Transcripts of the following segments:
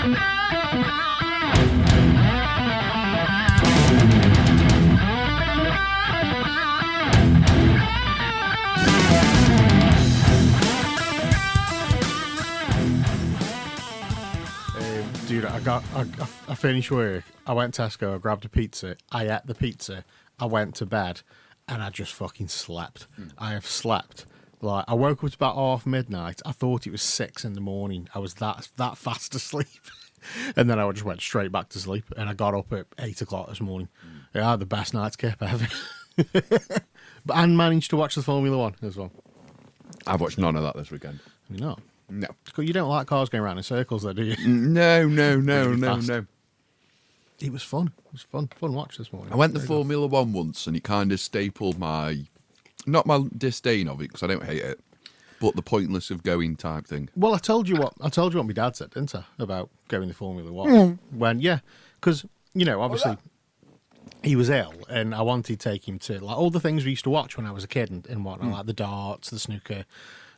Dude, I finished work. I went to Tesco. I grabbed a pizza. I ate the pizza. I went to bed, and I just fucking slept. I have slept. Like, I woke up at about half midnight. I thought it was 6 in the morning. I was that fast asleep, and then I just went straight back to sleep. And I got up at 8 o'clock this morning. I had the best night's kip ever, and managed to watch the Formula One as well. I've watched none of that this weekend. You know. No. You don't like cars going around in circles, though, do you? No. It was fun. It was fun watch this morning. I went to Formula One once, and it kind of stapled not my disdain of it, because I don't hate it, but the pointless of going type thing. Well, I told you what my dad said, didn't I, about going to Formula One? Because obviously he was ill, and I wanted to take him to like all the things we used to watch when I was a kid and whatnot, like the darts, the snooker,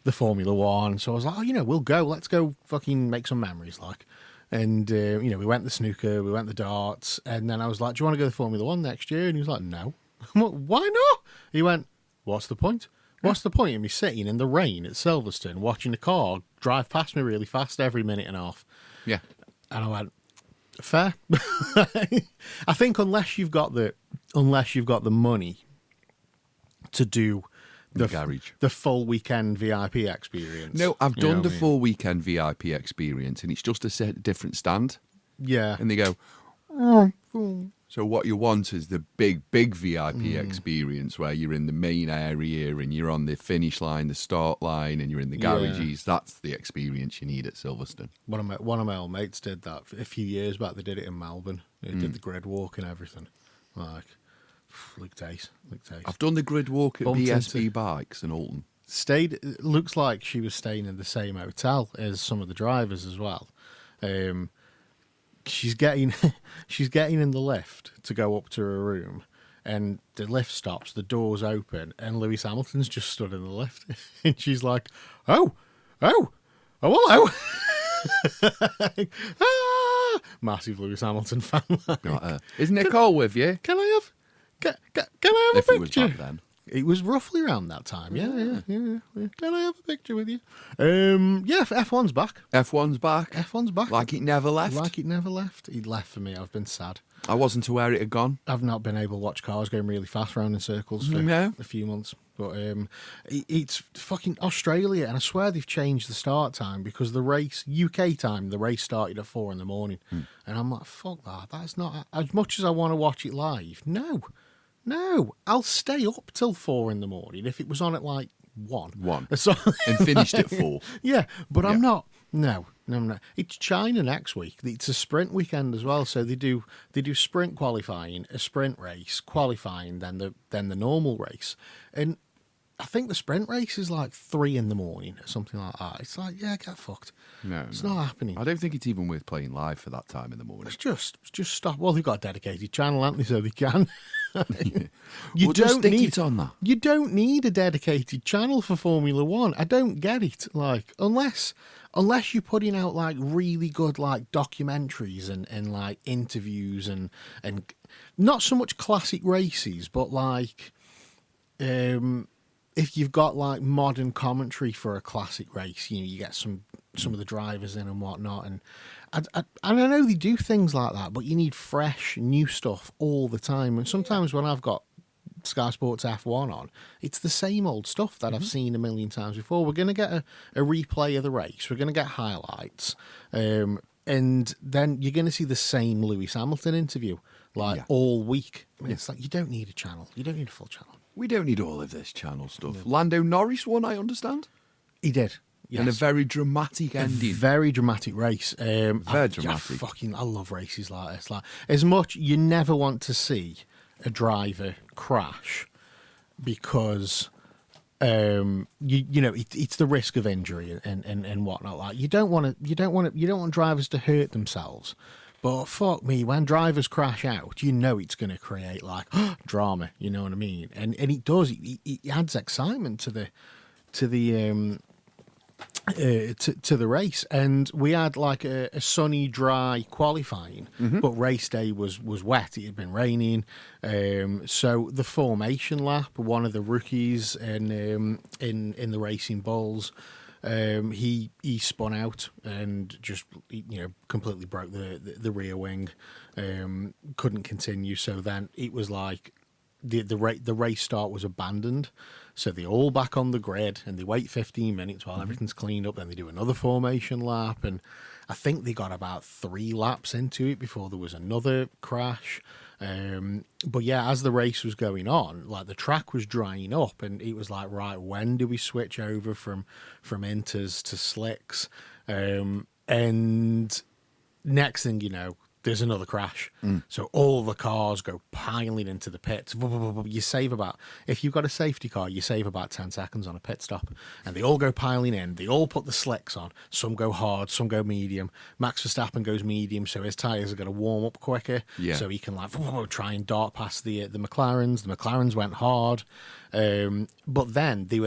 the Formula One. So I was like, we'll go. Let's go fucking make some memories, like. And, we went the snooker, we went the darts, and then I was like, do you want to go to Formula One next year? And he was like, no. I'm like, why not? He went, what's the point? What's the point of me sitting in the rain at Silverstone watching a car drive past me really fast every minute and a half? Yeah. And I went, fair. I think unless you've got the money to do the full weekend VIP experience. No, I've done the full weekend VIP experience, and it's just a different stand. Yeah. And they go, so what you want is the big VIP experience where you're in the main area and you're on the finish line, the start line, and you're in the garages. Yeah. That's the experience you need at Silverstone. One of my old mates did that a few years back. They did it in Melbourne. They did the grid walk and everything. Like, look taste. I've done the grid walk at BSB Bikes in Alton. It looks like she was staying in the same hotel as some of the drivers as well. She's getting in the lift to go up to her room, and the lift stops, the doors open, and Lewis Hamilton's just stood in the lift, and she's like, oh, hello. Massive Lewis Hamilton fan. Is Nicole with you? Can I have a picture? It was back then. It was roughly around that time. Yeah. Can I have a picture with you? F1's back. F1's back. F1's back. Like it never left. He'd left for me. I've been sad. I wasn't aware it had gone. I've not been able to watch cars going really fast round in circles for a few months. But it's fucking Australia, and I swear they've changed the start time because the race, UK time, the race started at 4 in the morning. And I'm like, fuck that. That's not, as much as I want to watch it live. No, I'll stay up till 4 in the morning if it was on at like 1. So, and finished at 4. Yeah, but I'm not. No. It's China next week. It's a sprint weekend as well. So they do sprint qualifying, a sprint race, qualifying, then the normal race. And I think the sprint race is like 3 in the morning or something like that. It's like, yeah, get fucked. No, it's not happening. I don't think it's even worth playing live for that time in the morning. It's just stop. Well, they've got a dedicated channel, haven't they? So they can. You don't need it on that. You don't need a dedicated channel for Formula One. I don't get it. Like, unless you're putting out like really good like documentaries and like interviews and not so much classic races, but like if you've got like modern commentary for a classic race, you get some of the drivers in and whatnot. And I know they do things like that, but you need fresh, new stuff all the time. And sometimes when I've got Sky Sports F1 on, it's the same old stuff that I've seen a million times before. We're going to get a replay of the race. We're going to get highlights. And then you're going to see the same Lewis Hamilton interview all week. I mean, it's like, you don't need a channel. You don't need a full channel. We don't need all of this channel stuff. No. Lando Norris won, I understand. He did. Yes. And a very dramatic ending. A very dramatic race. Very dramatic. I love races like this. Like, as much, you never want to see a driver crash because it's the risk of injury and whatnot. Like, you don't want drivers to hurt themselves. But fuck me, when drivers crash out, it's going to create like drama. You know what I mean? And it does. It adds excitement to the to the race, and we had like a sunny, dry qualifying, but race day was wet. It had been raining, so the formation lap, one of the rookies in the Racing Bulls, he spun out and just completely broke the rear wing, couldn't continue. So then it was like the race start was abandoned. So they all back on the grid and they wait 15 minutes while everything's cleaned up. Then they do another formation lap, and I think they got about 3 laps into it before there was another crash. But yeah, as the race was going on, like the track was drying up, and it was like, right, when do we switch over from inters to slicks? And next thing you know, there's another crash. So all the cars go piling into the pits. You save about, if you've got a safety car, you save about 10 seconds on a pit stop. And they all go piling in. They all put the slicks on. Some go hard, some go medium. Max Verstappen goes medium, so his tyres are going to warm up quicker. Yeah. So he can like try and dart past the McLarens. The McLarens went hard. But then they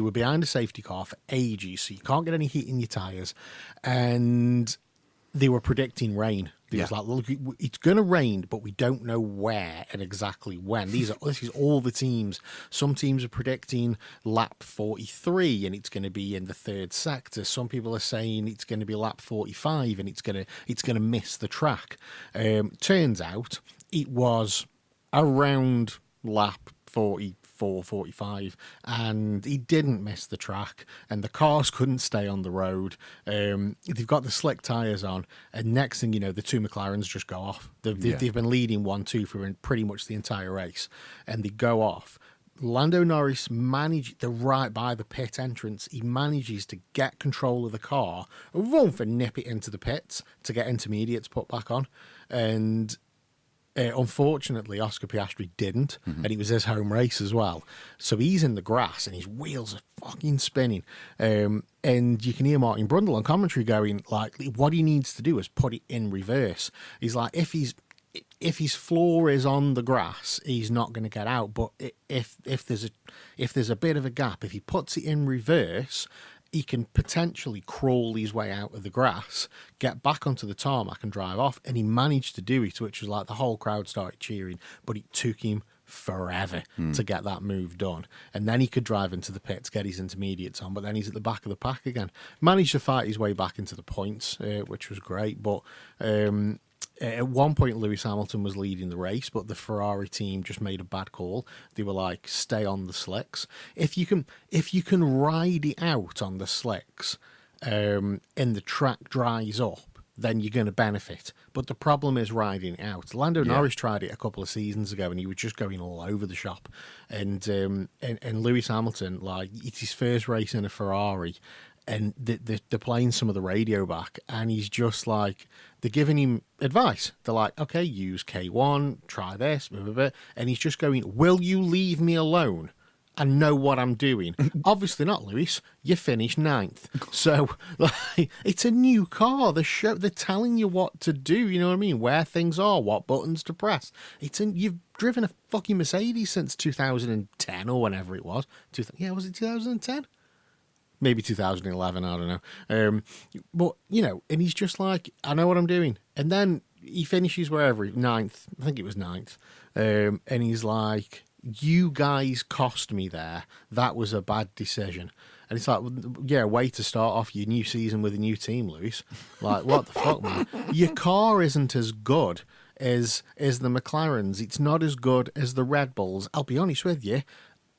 were behind a safety car for ages, so you can't get any heat in your tyres. And they were predicting rain. It was like, look, it's going to rain, but we don't know where and exactly when. This is all the teams. Some teams are predicting lap 43 and it's going to be in the 3rd sector. Some people are saying it's going to be lap 45 and it's going to miss the track. Turns out it was around lap 44, 45, and he didn't miss the track, and the cars couldn't stay on the road. They've got the slick tyres on, and next thing you know, the 2 McLarens just go off. They've been leading 1-2 for pretty much the entire race, and they go off. Lando Norris they're right by the pit entrance. He manages to get control of the car, and nip it into the pits to get intermediates put back on, and unfortunately, Oscar Piastri didn't, and it was his home race as well. So he's in the grass, and his wheels are fucking spinning. And you can hear Martin Brundle on commentary going, like, what he needs to do is put it in reverse. He's like, if his floor is on the grass, he's not going to get out. But if there's a bit of a gap, if he puts it in reverse, he can potentially crawl his way out of the grass, get back onto the tarmac and drive off. And he managed to do it, which was like the whole crowd started cheering, but it took him forever to get that move done. And then he could drive into the pits, get his intermediates on, but then he's at the back of the pack again. Managed to fight his way back into the points, which was great. But at one point, Lewis Hamilton was leading the race, but the Ferrari team just made a bad call. They were like, stay on the slicks. If you can ride it out on the slicks and the track dries up, then you're going to benefit. But the problem is riding it out. Lando Norris tried it a couple of seasons ago, and he was just going all over the shop. And Lewis Hamilton, like, it's his first race in a Ferrari, and they're playing some of the radio back, and he's just like, they're giving him advice. They're like, okay, use K1, try this, blah, blah, blah. And he's just going, will you leave me alone and know what I'm doing? Obviously not, Lewis. You finished 9th. So, like, it's a new car. They're telling you what to do, you know what I mean? Where things are, what buttons to press. You've driven a fucking Mercedes since 2010 or whenever it was. Was it 2010? Maybe 2011, I don't know. But, and he's just like, I know what I'm doing. And then he finishes wherever, 9th. I think it was 9th. And he's like, you guys cost me there. That was a bad decision. And it's like, yeah, way to start off your new season with a new team, Lewis. Like, what the fuck, man? Your car isn't as good as the McLarens. It's not as good as the Red Bulls. I'll be honest with you.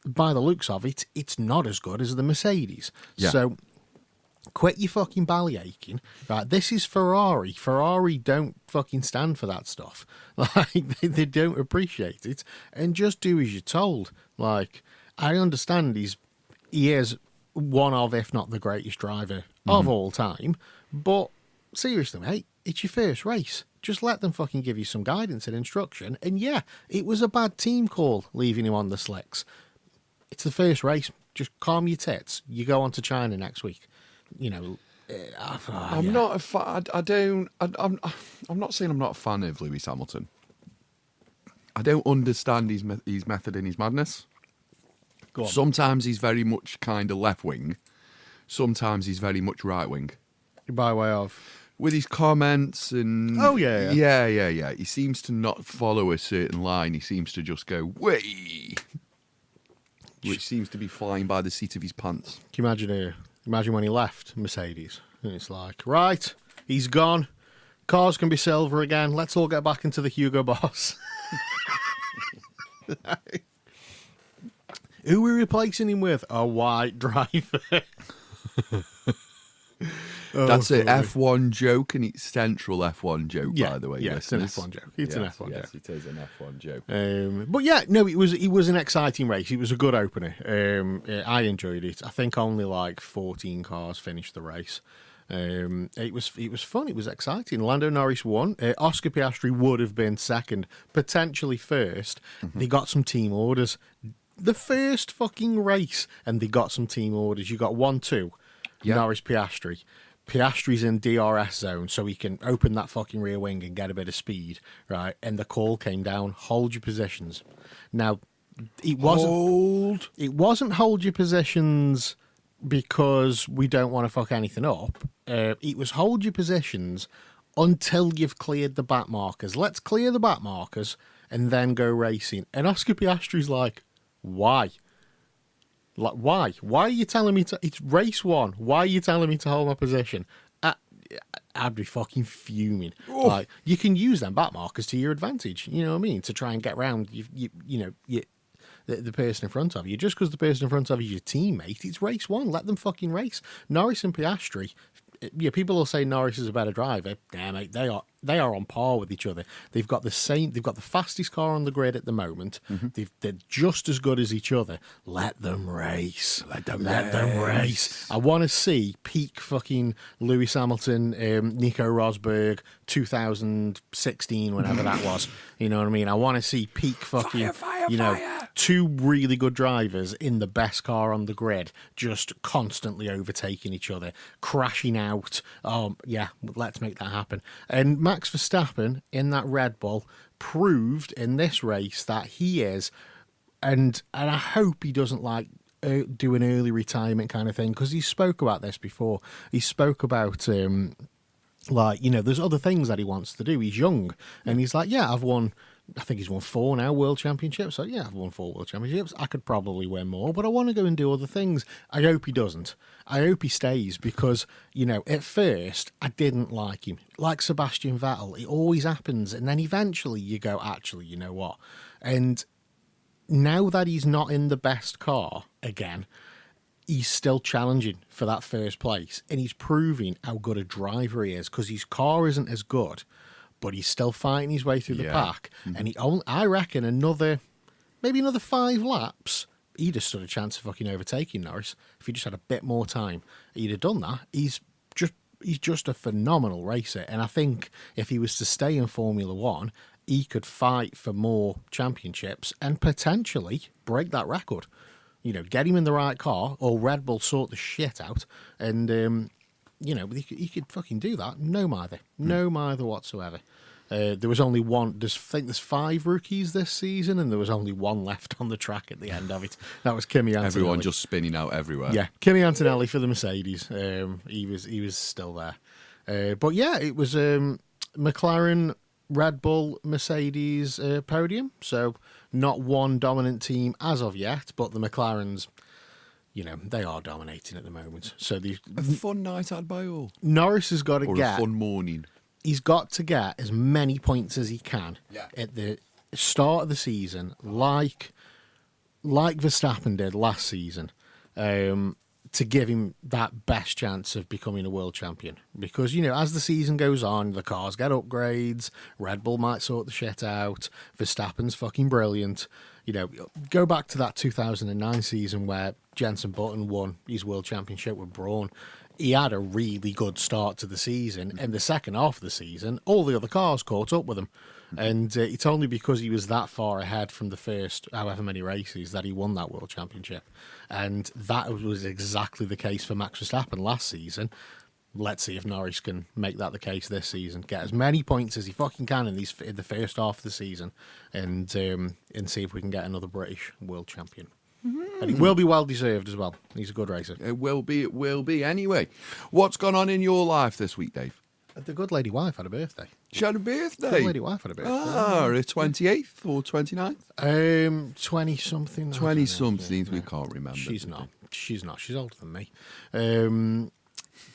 By the looks of it, it's not as good as the Mercedes. Yeah. So quit your fucking belly aching. Right, this is Ferrari. Ferrari don't fucking stand for that stuff. Like, they don't appreciate it. And just do as you're told. Like, I understand he is one of, if not the greatest driver of all time. But seriously, mate, it's your first race. Just let them fucking give you some guidance and instruction. And yeah, it was a bad team call leaving him on the slicks. It's the first race. Just calm your tits. You go on to China next week. I'm not a fan. I'm not saying I'm not a fan of Lewis Hamilton. I don't understand his method and his madness. Sometimes he's very much kind of left wing, sometimes he's very much right wing. By way of? With his comments and... Oh, yeah. Yeah. He seems to not follow a certain line. He seems to just go, way, which seems to be flying by the seat of his pants. Can you imagine when he left Mercedes? And it's like, right, he's gone. Cars can be silver again. Let's all get back into the Hugo Boss. Who are we replacing him with? A white driver. That's an F1 joke, and it's central F1 joke, by the way. Yeah, it's an F1 joke. It's an F1 joke. Yes, it is an F1 joke. But yeah, no, it was an exciting race. It was a good opener. I enjoyed it. I think only like 14 cars finished the race. It was fun. It was exciting. Lando Norris won. Oscar Piastri would have been second, potentially first. Mm-hmm. They got some team orders. The first fucking race, and they got some team orders. You got 1-2. Yep. Norris Piastri. Piastri's in DRS zone, so he can open that fucking rear wing and get a bit of speed, right? And the call came down, hold your positions. Now, it wasn't hold your positions because we don't want to fuck anything up. It was hold your positions until you've cleared the back markers. Let's clear the back markers and then go racing. And Oscar Piastri's like, why? Like, why? Why are you telling me to... It's race one. Why are you telling me to hold my position? I'd be fucking fuming. Oh. Like, you can use them back markers to your advantage, you know what I mean? To try and get around, the person in front of you. Just because the person in front of you is your teammate, it's race one. Let them fucking race. Norris and Piastri... Yeah, people will say Norris is a better driver. Yeah, mate, they are on par with each other. They've got the fastest car on the grid at the moment. Mm-hmm. They're just as good as each other. Let them race. Let them race. I want to see peak fucking Lewis Hamilton, Nico Rosberg, 2016, whenever that was. You know what I mean? I want to see peak fucking, fire. Two really good drivers in the best car on the grid, just constantly overtaking each other, crashing out. Oh, yeah, let's make that happen. And Max Verstappen in that Red Bull proved in this race that he is, and I hope he doesn't do an early retirement kind of thing, because he spoke about this before. He spoke about there's other things that he wants to do. He's young, and he's like, yeah, I think he's won 4 now world championships. So yeah, I've won 4 world championships. I could probably win more, but I want to go and do other things. I hope he doesn't. I hope he stays, because, at first I didn't like him. Like Sebastian Vettel, it always happens. And then eventually you go, actually, you know what? And now that he's not in the best car again, he's still challenging for that first place. And he's proving how good a driver he is, because his car isn't as good, but he's still fighting his way through the pack. Mm-hmm. And I reckon maybe another 5 laps, he'd have stood a chance of fucking overtaking Norris. If he just had a bit more time, he'd have done that. He's just a phenomenal racer. And I think if he was to stay in Formula One, he could fight for more championships and potentially break that record. Get him in the right car, or Red Bull sort the shit out, and he could fucking do that. No mither whatsoever. There was only one. I think there's 5 rookies this season, and there was only 1 left on the track at the end of it. That was Kimi Antonelli. Everyone just spinning out everywhere. Yeah, Kimi Antonelli for the Mercedes. He was still there. But yeah, it was McLaren, Red Bull, Mercedes podium. So not one dominant team as of yet, but the McLarens, they are dominating at the moment. So a fun night out by all. Norris has got to get a fun morning. He's got to get as many points as he can at the start of the season, like Verstappen did last season, to give him that best chance of becoming a world champion. Because, as the season goes on, the cars get upgrades, Red Bull might sort the shit out, Verstappen's fucking brilliant. Go back to that 2009 season where Jenson Button won his world championship with Brawn. He had a really good start to the season, and the second half of the season, all the other cars caught up with him. And it's only because he was that far ahead from the first however many races that he won that world championship. And that was exactly the case for Max Verstappen last season. Let's see if Norris can make that the case this season. Get as many points as he fucking can in the first half of the season, and see if we can get another British world champion. Mm-hmm. And it will be well deserved as well. He's a good racer. It will be. Anyway, what's gone on in your life this week, Dave? The good lady wife had a birthday. She had a birthday. Good lady wife had a birthday. Ah, her 28th or 29th? 20-something. 20-something, we can't remember. She's not. She's older than me.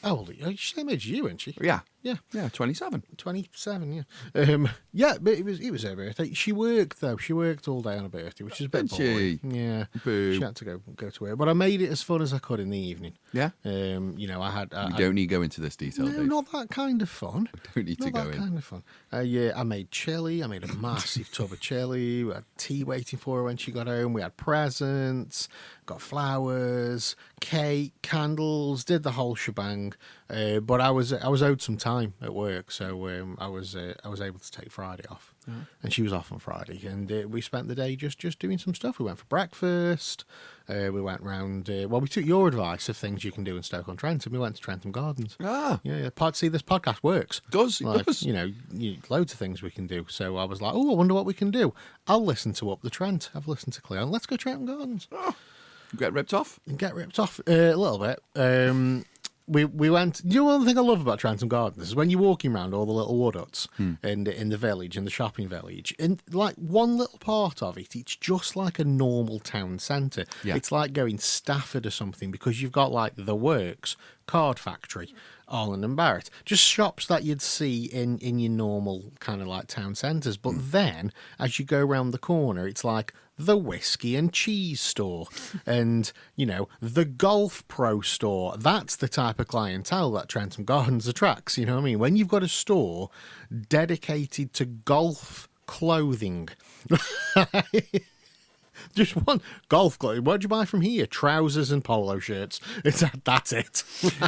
How old are you? She's the same age as you, isn't she? Yeah. Yeah. Yeah, 27. 27, yeah. Yeah, but it was her birthday. She worked, though. She worked all day on her birthday, which is a bit Did she? boring. Yeah. Boo. She had to go to work. But I made it as fun as I could in the evening. Yeah? I had... We don't need to go into this detail, No, Dave. not that kind of fun. We don't need to go in. Not that kind of fun. Yeah, I made chili. I made a massive tub of chili. We had tea waiting for her when she got home. We had presents, got flowers, cake, candles, did the whole shebang. But I was owed some time at work, so I was able to take Friday off, and she was off on Friday, and we spent the day just doing some stuff. We went for breakfast. We went round. We took your advice of things you can do in Stoke-on-Trent, and we went to Trentham Gardens. Ah, Yeah. See, this podcast works. It does. Loads of things we can do. So I was like, I wonder what we can do. I'll listen to Up the Trent. I've listened to Cleon. Let's go Trentham Gardens. get ripped off? Get ripped off a little bit. We went. You know, one thing I love about Trentham Gardens is when you're walking around all the little wood huts in the village, in the shopping village, and like one little part of it, it's just like a normal town centre. Yeah. It's like going Stafford or something, because you've got like the Works, Card Factory, Arland and Barrett, just shops that you'd see in your normal kind of like town centres. But then as you go around the corner, it's like the whiskey and cheese store and, the golf pro store. That's the type of clientele that Trentham Gardens attracts. You know what I mean? When you've got a store dedicated to golf clothing. Just one golf clothing. What'd you buy from here? Trousers and polo shirts. That's it.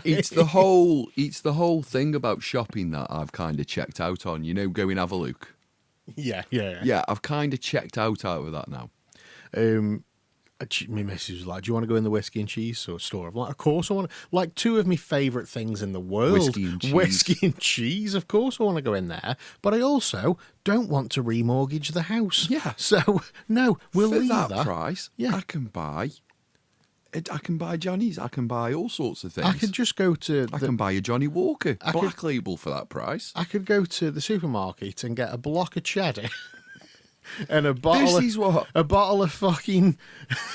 It's the whole thing about shopping that I've kind of checked out on. Go and have a look. Yeah. Yeah, I've kind of checked out of that now. My missus was like, do you want to go in the whiskey and cheese store? I'm like, of course I want to. Like, two of my favourite things in the world. Whiskey and cheese. Of course I want to go in there. But I also don't want to remortgage the house. Yeah. So, no, we'll For leave that that. price, Yeah. I can buy Johnny's. I can buy all sorts of things. I could just go to... I can buy a Johnny Walker Black Label for that price. I could go to the supermarket and get a block of cheddar... And a bottle of fucking...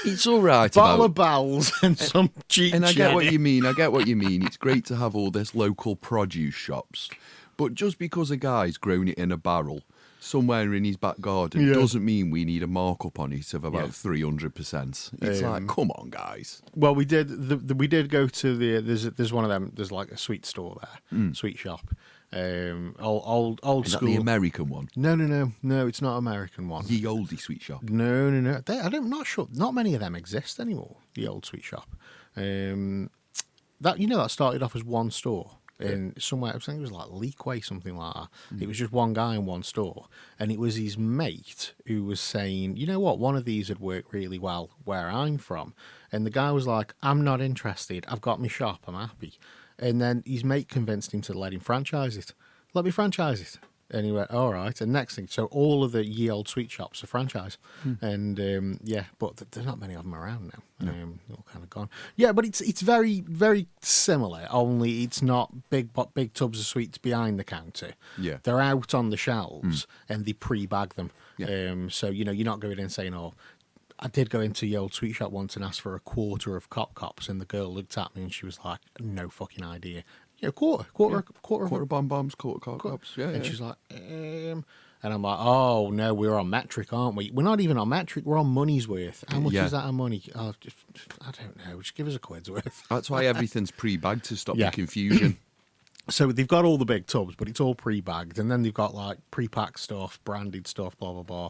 It's all right. Bottle of bowels and some cheap And I cheddar. get what you mean. It's great to have all this local produce shops. But just because a guy's grown it in a barrel somewhere in his back garden doesn't mean we need a markup on it of about 300%. It's like, come on, guys. Well, we did go to the... There's one of them. There's like a sweet store there. Sweet shop. Old Is school. that the American one? No, it's not American one. Ye oldie sweet shop. No. I'm not sure. Not many of them exist anymore. The old sweet shop. That started off as one store in somewhere. I think it was like Leakway, something like that. It was just one guy in one store, and it was his mate who was saying, you know what, one of these would work really well where I'm from, and the guy was like, I'm not interested. I've got my shop. I'm happy. And then his mate convinced him to let him franchise it. Let me franchise it. And he went, all right. And next thing, so all of the ye old sweet shops are franchise. And but there's not many of them around now. They're all kind of gone. Yeah, but it's very, very similar, only it's not big tubs of sweets behind the counter. Yeah. They're out on the shelves and they pre-bag them. Yeah. So, you're not going in saying, I did go into the old sweet shop once and ask for a quarter of Cops, and the girl looked at me and she was like, no fucking idea. Quarter bonbons, quarter Cops. Yeah. And she's like, and I'm like, oh no, we're on metric, aren't we? We're not even on metric. We're on money's worth. How much is that on money? Oh, I don't know. Just give us a quid's worth. That's why everything's pre-bagged to stop the confusion. So they've got all the big tubs, but it's all pre-bagged, and then they've got like pre-packed stuff, branded stuff, blah blah blah.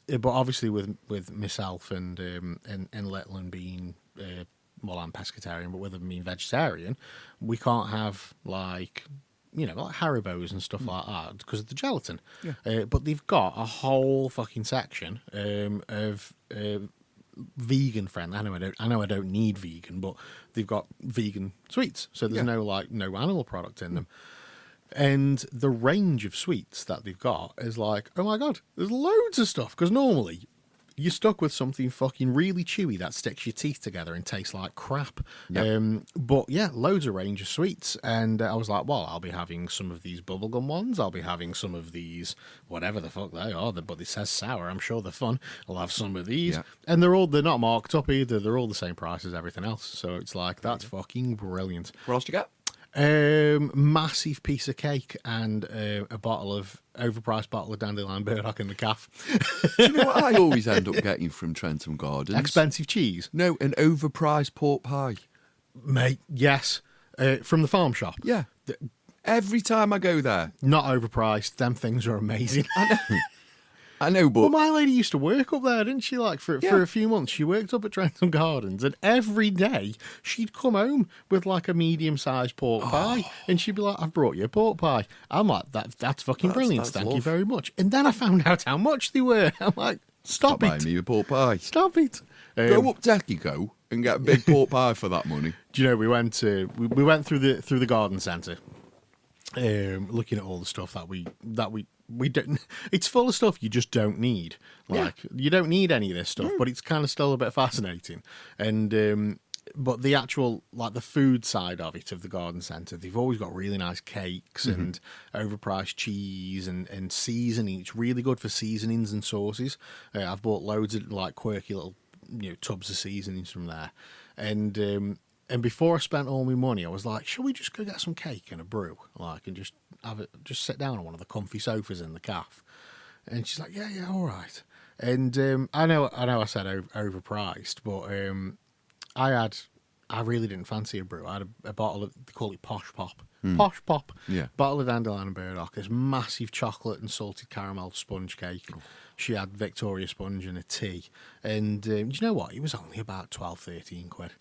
But obviously, with myself and Letland being I'm pescatarian, but with them being vegetarian, we can't have like Haribos and stuff like that because of the gelatin. Yeah. But they've got a whole fucking section of vegan friendly. I know I don't need vegan, but they've got vegan sweets, so there's no animal product in them. And the range of sweets that they've got is like, oh my god, there's loads of stuff. Because normally, you're stuck with something fucking really chewy that sticks your teeth together and tastes like crap. Yep. But yeah, loads of range of sweets. And I was like, well, I'll be having some of these bubblegum ones. I'll be having some of these, whatever the fuck they are, but it says sour. I'm sure they're fun. I'll have some of these. Yeah. And they're not marked up either. They're all the same price as everything else. So it's like, that's fucking brilliant. What else do you get? Massive piece of cake and a overpriced bottle of dandelion burdock in the calf. Do you know what I always end up getting from Trentham Gardens? Expensive cheese. No, an overpriced pork pie. Mate, yes. From the farm shop. Yeah. Every time I go there. Not overpriced. Them things are amazing. I know, but... Well, my lady used to work up there, didn't she? Like, for a few months, she worked up at Trentham Gardens, and every day she'd come home with, like, a medium-sized pork pie, and she'd be like, I've brought you a pork pie. I'm like, that's fucking brilliant. Thank you very much. And then I found out how much they were. I'm like, stop it. Buying me a pork pie. Stop it. Go up Dekico and get a big pork pie for that money. Do you know, we went through the garden centre, looking at all the stuff that we don't. It's full of stuff you just don't need. Like you don't need any of this stuff, but it's kind of still a bit fascinating. And but the actual, like, the food side of it, of the garden centre, they've always got really nice cakes and overpriced cheese and seasoning. It's really good for seasonings and sauces. I've bought loads of, like, quirky little, tubs of seasonings from there. And before I spent all my money, I was like, shall we just go get some cake and a brew? Like, and just just sit down on one of the comfy sofas in the cafe. And she's like, yeah, all right. And I know I said overpriced, but I really didn't fancy a brew. I had a bottle of, they call it Posh Pop. Posh Pop. Yeah. Bottle of dandelion and burdock. This massive chocolate and salted caramel sponge cake. She had Victoria sponge and a tea. And do you know what? It was only about 12, 13 quid.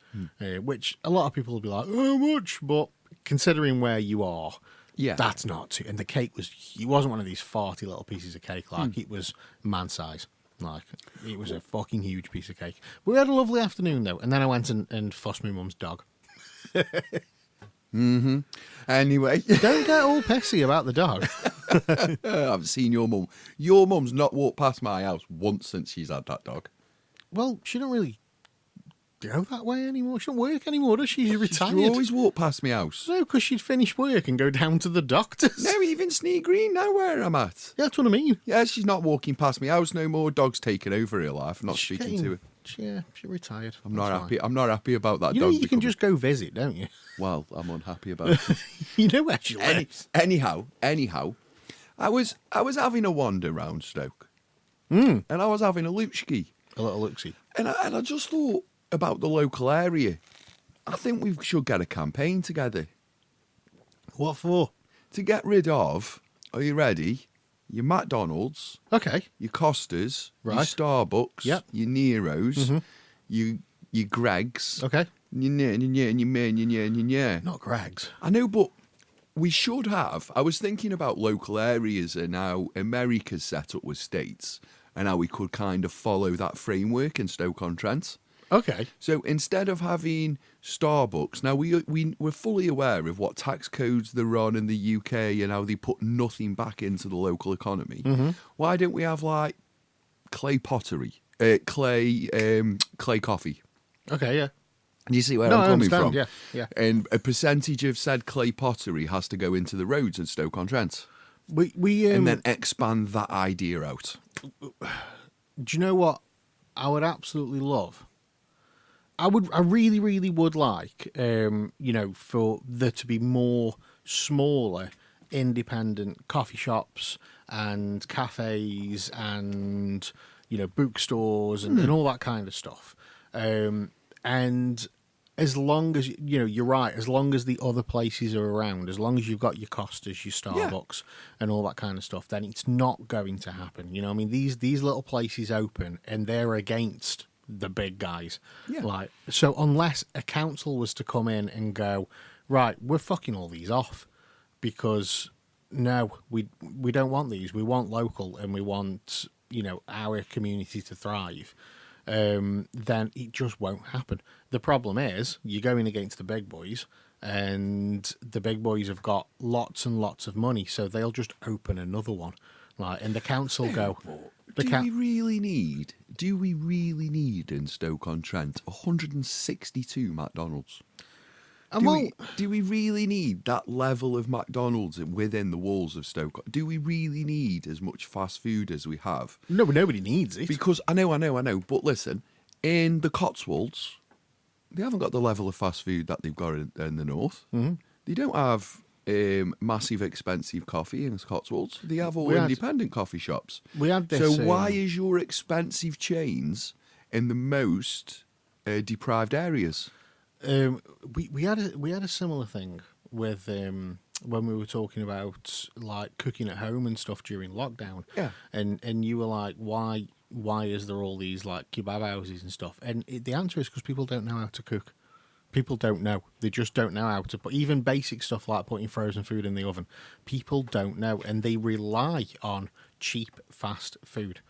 Which a lot of people will be like, how much? But considering where you are, that's not too. And the cake it wasn't one of these farty little pieces of cake. Like, it was man size. Like, it was a fucking huge piece of cake. We had a lovely afternoon, though. And then I went and fussed my mum's dog. Anyway. Don't get all pissy about the dog. I've seen your mum. Your mum's not walked past my house once since she's had that dog. Well, she don't really go that way anymore. She don't work anymore, does she? She's retired. She always walk past my house. No, because she'd finish work and go down to the doctor's. No, even Snee Green, now where I'm at. Yeah, that's what I mean. Yeah, she's not walking past my house no more. Dog's taking over her life. I'm not speaking to her. Yeah, she's retired. I'm not happy. I'm not happy about that you dog. know, you can just go visit, don't you? Well, I'm unhappy about it. You know where she lives. Anyhow, I was having a wander round Stoke, and I was having a look-ski. A little look-see. And I just thought about the local area. I think we should get a campaign together. What for? To get rid of, are you ready? Your McDonald's. Okay. Your Costas. Right. Your Starbucks. Yep. Your Nero's. Your Greg's. Okay. Yeah. Not Greg's. I know, but we should have. I was thinking about local areas and how America's set up with states and how we could kind of follow that framework in Stoke-on-Trent. Okay. So instead of having Starbucks, now we're fully aware of what tax codes they're on in the UK and how they put nothing back into the local economy. Why don't we have, like, clay pottery, clay coffee? Okay, yeah. Do you see where I'm coming from? Yeah. And a percentage of said clay pottery has to go into the roads in Stoke-on-Trent. We and then expand that idea out. Do you know what I would absolutely love? I really, really would like, for there to be more smaller, independent coffee shops and cafes and, bookstores and all that kind of stuff. And as long as, you're right, as long as the other places are around, as long as you've got your Costas, your Starbucks and all that kind of stuff, then it's not going to happen. You know what I mean? These little places open and they're against the big guys. Yeah. So unless a council was to come in and go, right, we're fucking all these off because no, we don't want these. We want local and we want, our community to thrive. Then it just won't happen. The problem is you're going against the big boys and the big boys have got lots and lots of money, so they'll just open another one. And the council go, Do we really need in Stoke-on-Trent 162 McDonald's? Do we really need that level of McDonald's within the walls of Stoke? Do we really need as much fast food as we have? No, but nobody needs it. Because I know. But listen, in the Cotswolds, they haven't got the level of fast food that they've got in the north. Mm-hmm. They don't have massive expensive coffee in the Cotswolds. They have all independent coffee shops. We had this. So why is your expensive chains in the most deprived areas? We had a similar thing with when we were talking about like cooking at home and stuff during lockdown. Yeah. And you were like, why is there all these like kebab houses and stuff? And the answer is because people don't know how to cook. People don't know. They just don't know how to put even basic stuff like putting frozen food in the oven. People don't know, and they rely on cheap, fast food.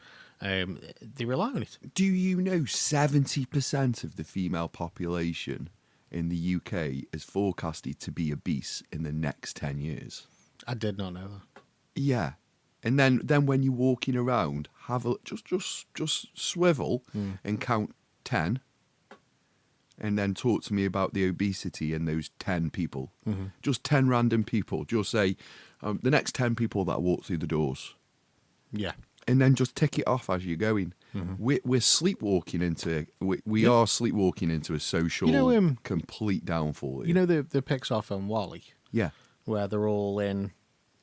They rely on it. Do you know 70% of the female population in the UK is forecasted to be obese in the next 10 years? I did not know that. Yeah. And then when you're walking around, have a just swivel and count 10. And then talk to me about the obesity in those 10 people. Mm-hmm. Just 10 random people. Just say, the next 10 people that walk through the doors. Yeah. And then just tick it off as you're going. Mm-hmm. We're sleepwalking into... We are sleepwalking into a social complete downfall. You know the Pixar film WALL-E? Yeah. Where they're all in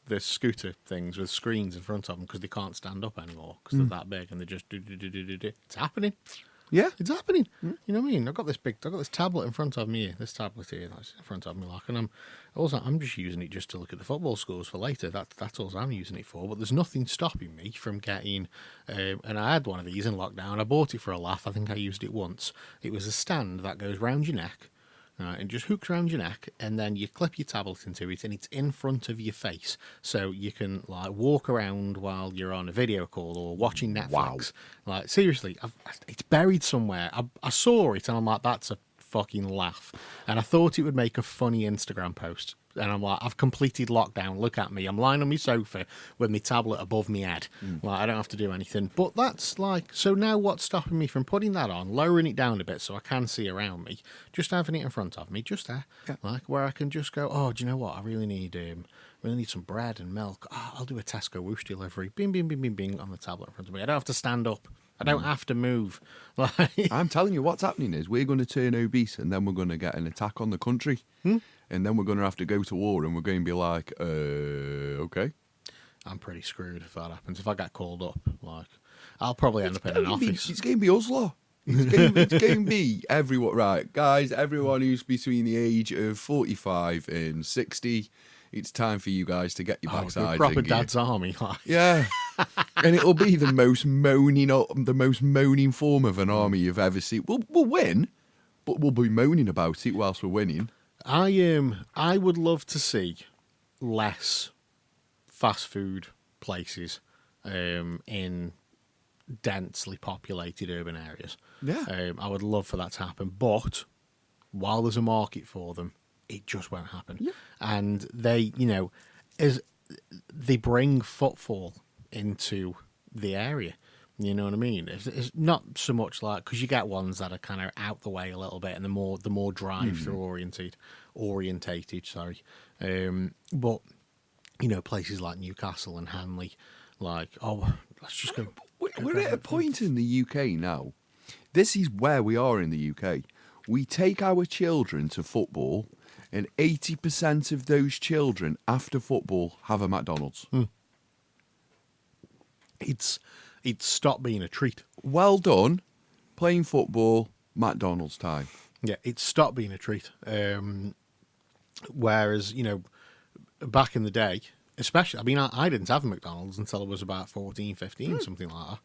the scooter things with screens in front of them because they can't stand up anymore because they're that big and they just do. It's happening. Yeah, it's happening. You know what I mean? I've got this tablet in front of me. This tablet here, that's in front of me, like, and I'm just using it just to look at the football scores for later. That's all I'm using it for. But there's nothing stopping me from getting. And I had one of these in lockdown. I bought it for a laugh. I think I used it once. It was a stand that goes round your neck. Right, and just hooks around your neck, and then you clip your tablet into it, and it's in front of your face, so you can like walk around while you're on a video call or watching Netflix. Wow. Like seriously, it's buried somewhere. I saw it, and I'm like, that's a fucking laugh. And I thought it would make a funny Instagram post. And I'm like, I've completed lockdown. Look at me. I'm lying on my sofa with my tablet above my head. Like, I don't have to do anything. But that's like, so now what's stopping me from putting that on, lowering it down a bit so I can see around me, just having it in front of me, just there, like where I can just go, oh, do you know what? I really need some bread and milk. Oh, I'll do a Tesco whoosh delivery. Bing, bing, bing, bing, bing on the tablet in front of me. I don't have to stand up. I don't have to move. Like, I'm telling you, what's happening is we're going to turn obese, and then we're going to get an attack on the country. And then we're going to have to go to war, and we're going to be like, okay. I'm pretty screwed if that happens. If I get called up, like, I'll probably end up in an office. It's going to be Oslo. It's going to be everyone. Right, guys, everyone who's between the age of 45 and 60, it's time for you guys to get your backside. Proper dad's army. Like. Yeah. And it'll be the most moaning form of an army you've ever seen. We'll win, but we'll be moaning about it whilst we're winning. I would love to see less fast food places in densely populated urban areas. Yeah. I would love for that to happen, but while there's a market for them, it just won't happen. Yeah. And they, as they bring footfall into the area. You know what I mean? It's not so much like, because you get ones that are kind of out the way a little bit, and the more drive-through orientated. Sorry, but places like Newcastle and Hanley, like, oh, let's just go. We're at a point in the UK now. This is where we are in the UK. We take our children to football, and 80% of those children after football have a McDonald's. It's stopped being a treat. Well done. Playing football, McDonald's time. Yeah, it's stopped being a treat. Whereas, back in the day, especially, I didn't have McDonald's until I was about 14, 15, something like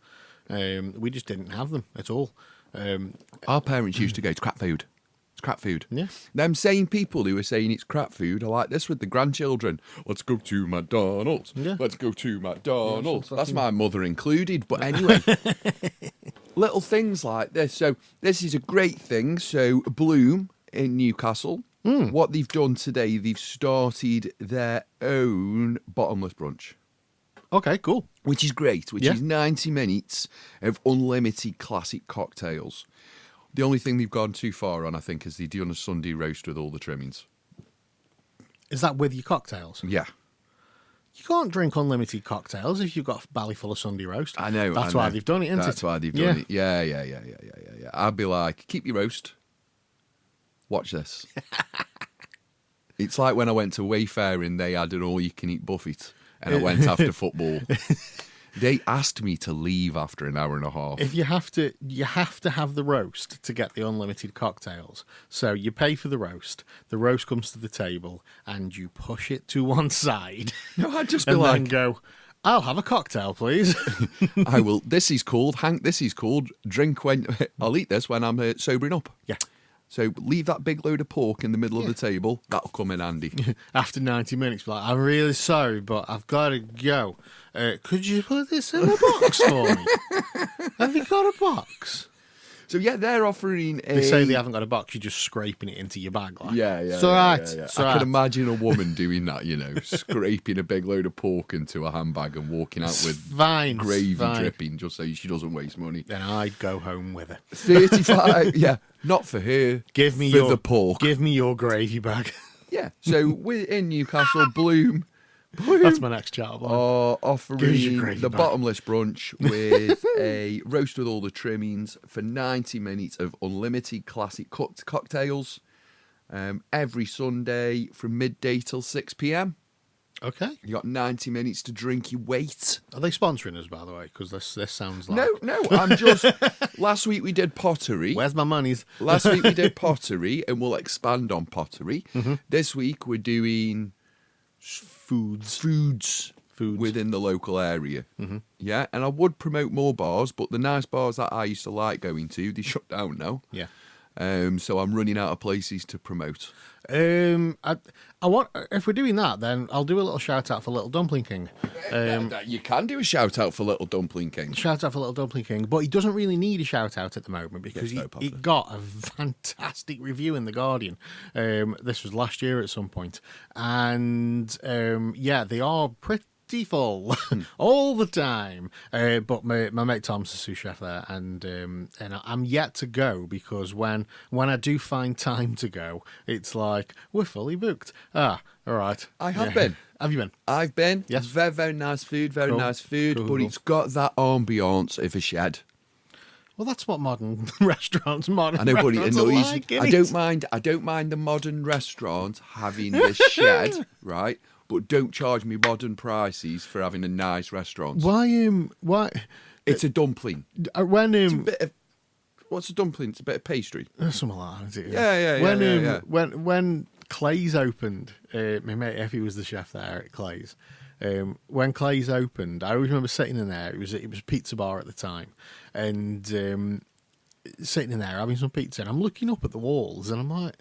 that. We just didn't have them at all. Our parents used to go to crap food. It's crap food. Yeah. Them same people who are saying it's crap food are like this with the grandchildren. Let's go to McDonald's. Yeah. Let's go to McDonald's. That's my mother included. But anyway, little things like this. So this is a great thing. So Bloom in Newcastle, what they've done today, they've started their own bottomless brunch. Okay, cool. which is great, which Yeah. is 90 minutes of unlimited classic cocktails. The only thing they've gone too far on, I think, is they do on a Sunday roast with all the trimmings. Is that with your cocktails? Yeah. You can't drink unlimited cocktails if you've got a belly full of Sunday roast. I know. That's I know. why they've done it, isn't it? That's why they've done it. Yeah. I'd be like, keep your roast. Watch this. It's like when I went to Wayfair and they had an all-you-can-eat buffet, and I went after football. They asked me to leave after an hour and a half. If you have to have the roast to get the unlimited cocktails. So you pay for the roast comes to the table, and you push it to one side. No, I'd just be and like, then go, I'll have a cocktail, please. I will. This is called, Hank, this is called drink when, I'll eat this when I'm sobering up. Yeah. So leave that big load of pork in the middle of the table. That'll come in handy. After 90 minutes, be like, I'm really sorry, but I've got to go. Could you put this in a box for me? Have you got a box? So yeah, they're offering a... They say they haven't got a box, you're just scraping it into your bag. Like. Yeah. It's all right. It's all I right. can imagine a woman doing that, scraping a big load of pork into a handbag and walking out with Fine, gravy fine. dripping just so she doesn't waste money. Then I'd go home with her. 35, yeah, not for her. Give me for your the pork. Give me your gravy bag. Yeah, so we're in Newcastle, Bloom That's my next chat. are Give us your offering gravy the bag. bottomless brunch with a roast with all the trimmings for 90 minutes of unlimited classic cocktails every Sunday from midday till 6 p.m. Okay. You got 90 minutes to drink your weight. Are they sponsoring us, by the way? Because this sounds like... No, I'm just... Last week we did pottery. Where's my monies? Last week we did pottery, and we'll expand on pottery. Mm-hmm. This week we're doing foods within the local area. Mm-hmm. Yeah, and I would promote more bars, but the nice bars that I used to like going to, they shut down now. Yeah. So I'm running out of places to promote. I want... If we're doing that, then I'll do a little shout-out for Little Dumpling King. You can do a shout out for Little Dumpling King. Shout out for Little Dumpling King, but he doesn't really need a shout out at the moment because Yes, no he problem. got a fantastic review in The Guardian. This was last year at some point. And yeah, they are pretty full all the time. But my mate Tom's the sous chef there, and I'm yet to go because when I do find time to go, it's like we're fully booked. All right. I have been. Have you been? I've been. Yes. Very, very nice food. Very Cool. nice food. Cool, but cool. it's got that ambiance of a shed. Well, that's what modern restaurants. I know, but it restaurants are annoys. like, I innit? don't mind the modern restaurant having this shed, right? But don't charge me modern prices for having a nice restaurant. Why? It's a dumpling. When It's a bit of, what's a dumpling? It's a bit of pastry. something like that, isn't it? Yeah, When yeah. when Clay's opened, my mate Effie was the chef there at Clay's. When Clay's opened, I always remember sitting in there. It was a pizza bar at the time, and sitting in there having some pizza. And I'm looking up at the walls, and I'm like,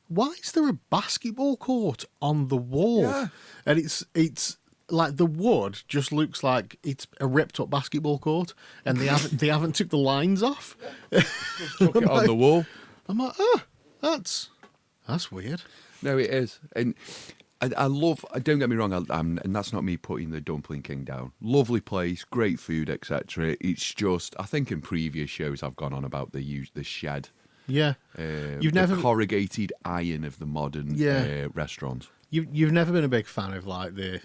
why is there a basketball court on the wall? Yeah. And it's like the wood just looks like it's a ripped up basketball court, and they haven't took the lines off. Chuck it on the wall. I'm like, that's weird. No, it is. And I love, don't get me wrong, and that's not me putting the Dumpling King down. Lovely place, great food, etc. It's just, I think in previous shows I've gone on about the shed. Yeah, You've never corrugated iron of the modern restaurant. You've never been a big fan of like the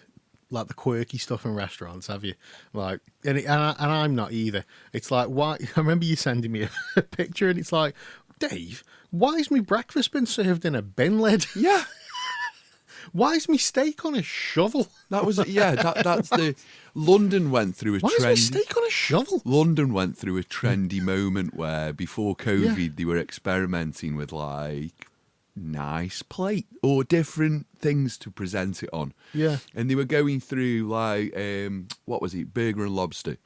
quirky stuff in restaurants, have you? Like, and I'm not either. It's like, why? I remember you sending me a picture, and it's like, Dave, why has my breakfast been served in a bin lid? Yeah. Why is my steak on a shovel? That was that's the London went through a Why is my steak on a shovel? London went through a trendy moment where before COVID they were experimenting with like nice plate or different things to present it on. Yeah. And they were going through like what was it, burger and lobster.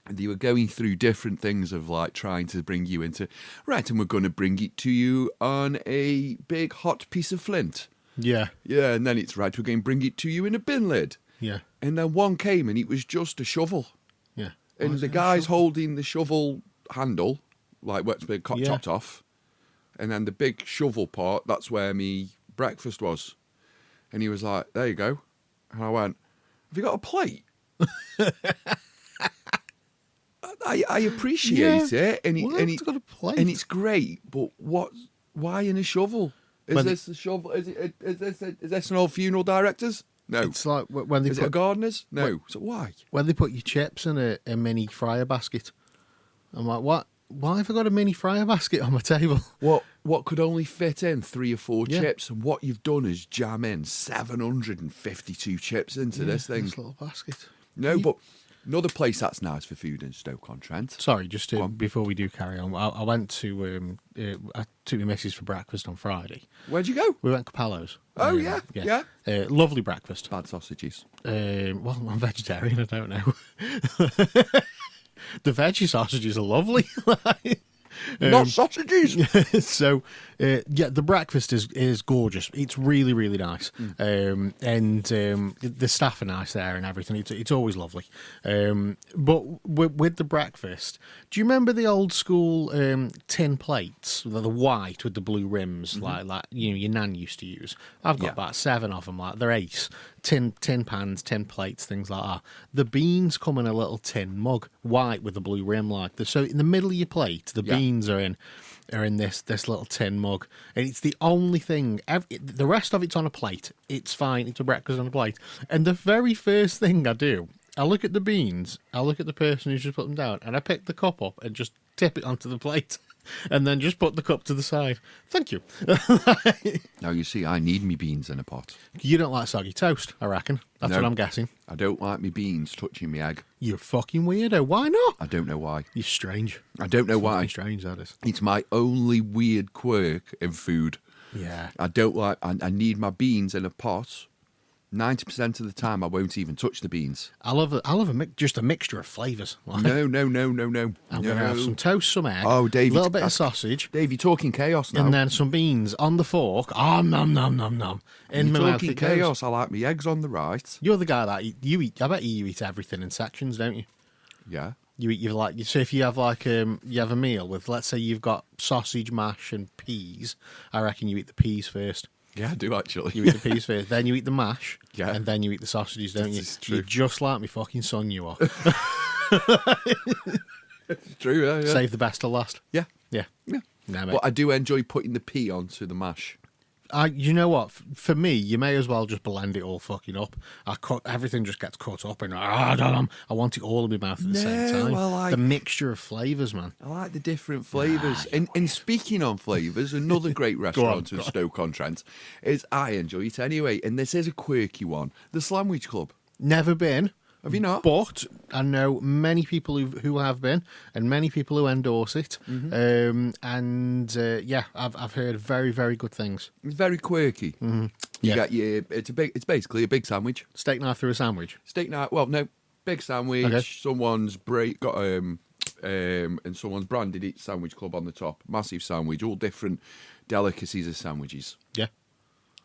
And they were going through different things of like trying to bring you into right, and we're going to bring it to you on a big hot piece of flint. Yeah, Yeah, and then it's right, we're going to bring it to you in a bin lid. yeah, And then one came and it was just a shovel. yeah. And the guy's holding the shovel handle, like where it's been chopped off. And then the big shovel part, that's where me breakfast was. And he was like, there you go. And I went, Have you got a plate? I appreciate it, and got a plate? and it's great. But why in a shovel? Is this a shovel? Is this an old funeral director's? No. It's like when they Is it a gardener's? No. So why? When they put your chips in a mini fryer basket. I'm like, what? Why have I got a mini fryer basket on my table? What could only fit in 3 or 4 chips, and what you've done is jam in 752 chips into this thing. This little basket. No, but another place that's nice for food in Stoke-on-Trent. Sorry, just to, before we do carry on, I went to I took my missus for breakfast on Friday. Where'd you go? We went Capello's. Oh yeah. Lovely breakfast. Bad sausages. Well, I'm vegetarian. I don't know. The veggie sausages are lovely. Not sausages. So, the breakfast is gorgeous. It's really, really nice. And the staff are nice there and everything. It's always lovely. But with the breakfast, do you remember the old school tin plates, the white with the blue rims, like your nan used to use? I've got about 7 of them. Like they're ace. Tin pans, tin plates, things like that. The beans come in a little tin mug, white with the blue rim, like this. So in the middle of your plate, the beans are in this little tin mug, and it's the only thing. The rest of it's on a plate. It's fine. It's a breakfast on a plate. And the very first thing I do, I look at the beans, I look at the person who's just put them down, and I pick the cup up and just tip it onto the plate. And then just put the cup to the side. Thank you. Now, you see, I need me beans in a pot. You don't like soggy toast, I reckon. That's what I'm guessing. I don't like me beans touching me egg. You're fucking weirdo. Why not? I don't know why. You're strange. I don't know why. Strange, that is. It's my only weird quirk in food. Yeah. I don't like... I need my beans in a pot. 90% of the time, I won't even touch the beans. I love just a mixture of flavours. Like, No. I'm going to have some toast, some egg, a little bit of sausage. Dave, you're talking chaos now. And then some beans on the fork. Oh, nom, nom, nom, nom. In You're my mouth talking it goes. chaos. I like my eggs on the right. You're the guy that you eat. I bet you eat everything in sections, don't you? Yeah. So if you have you have a meal with, let's say you've got sausage, mash and peas, I reckon you eat the peas first. Yeah, I do actually. You eat the peas first, then you eat the mash, yeah, and then you eat the sausages, don't you? It's true. You're just like me fucking son you are. It's true, yeah. Save the best to last. Yeah. Yeah. Yeah. Nah, mate. But I do enjoy putting the pea onto the mash. You know what? For me, you may as well just blend it all fucking up. Everything just gets cut up, and I want it all in my mouth at the same time. The mixture of flavours, man. I like the different flavours. And speaking on flavours, another great restaurant in Stoke-on-Trent is, I enjoy it anyway, and this is a quirky one, the Sandwich Club. Never been. Have you not? But I know many people who have been, and many people who endorse it. I've heard very, very good things. It's very quirky. Mm-hmm. You got it's basically a big sandwich. Steak knife through a sandwich. Steak knife. Well, no, big sandwich. Okay. Someone's got and someone's branded it Sandwich Club on the top. Massive sandwich, all different delicacies of sandwiches. Yeah.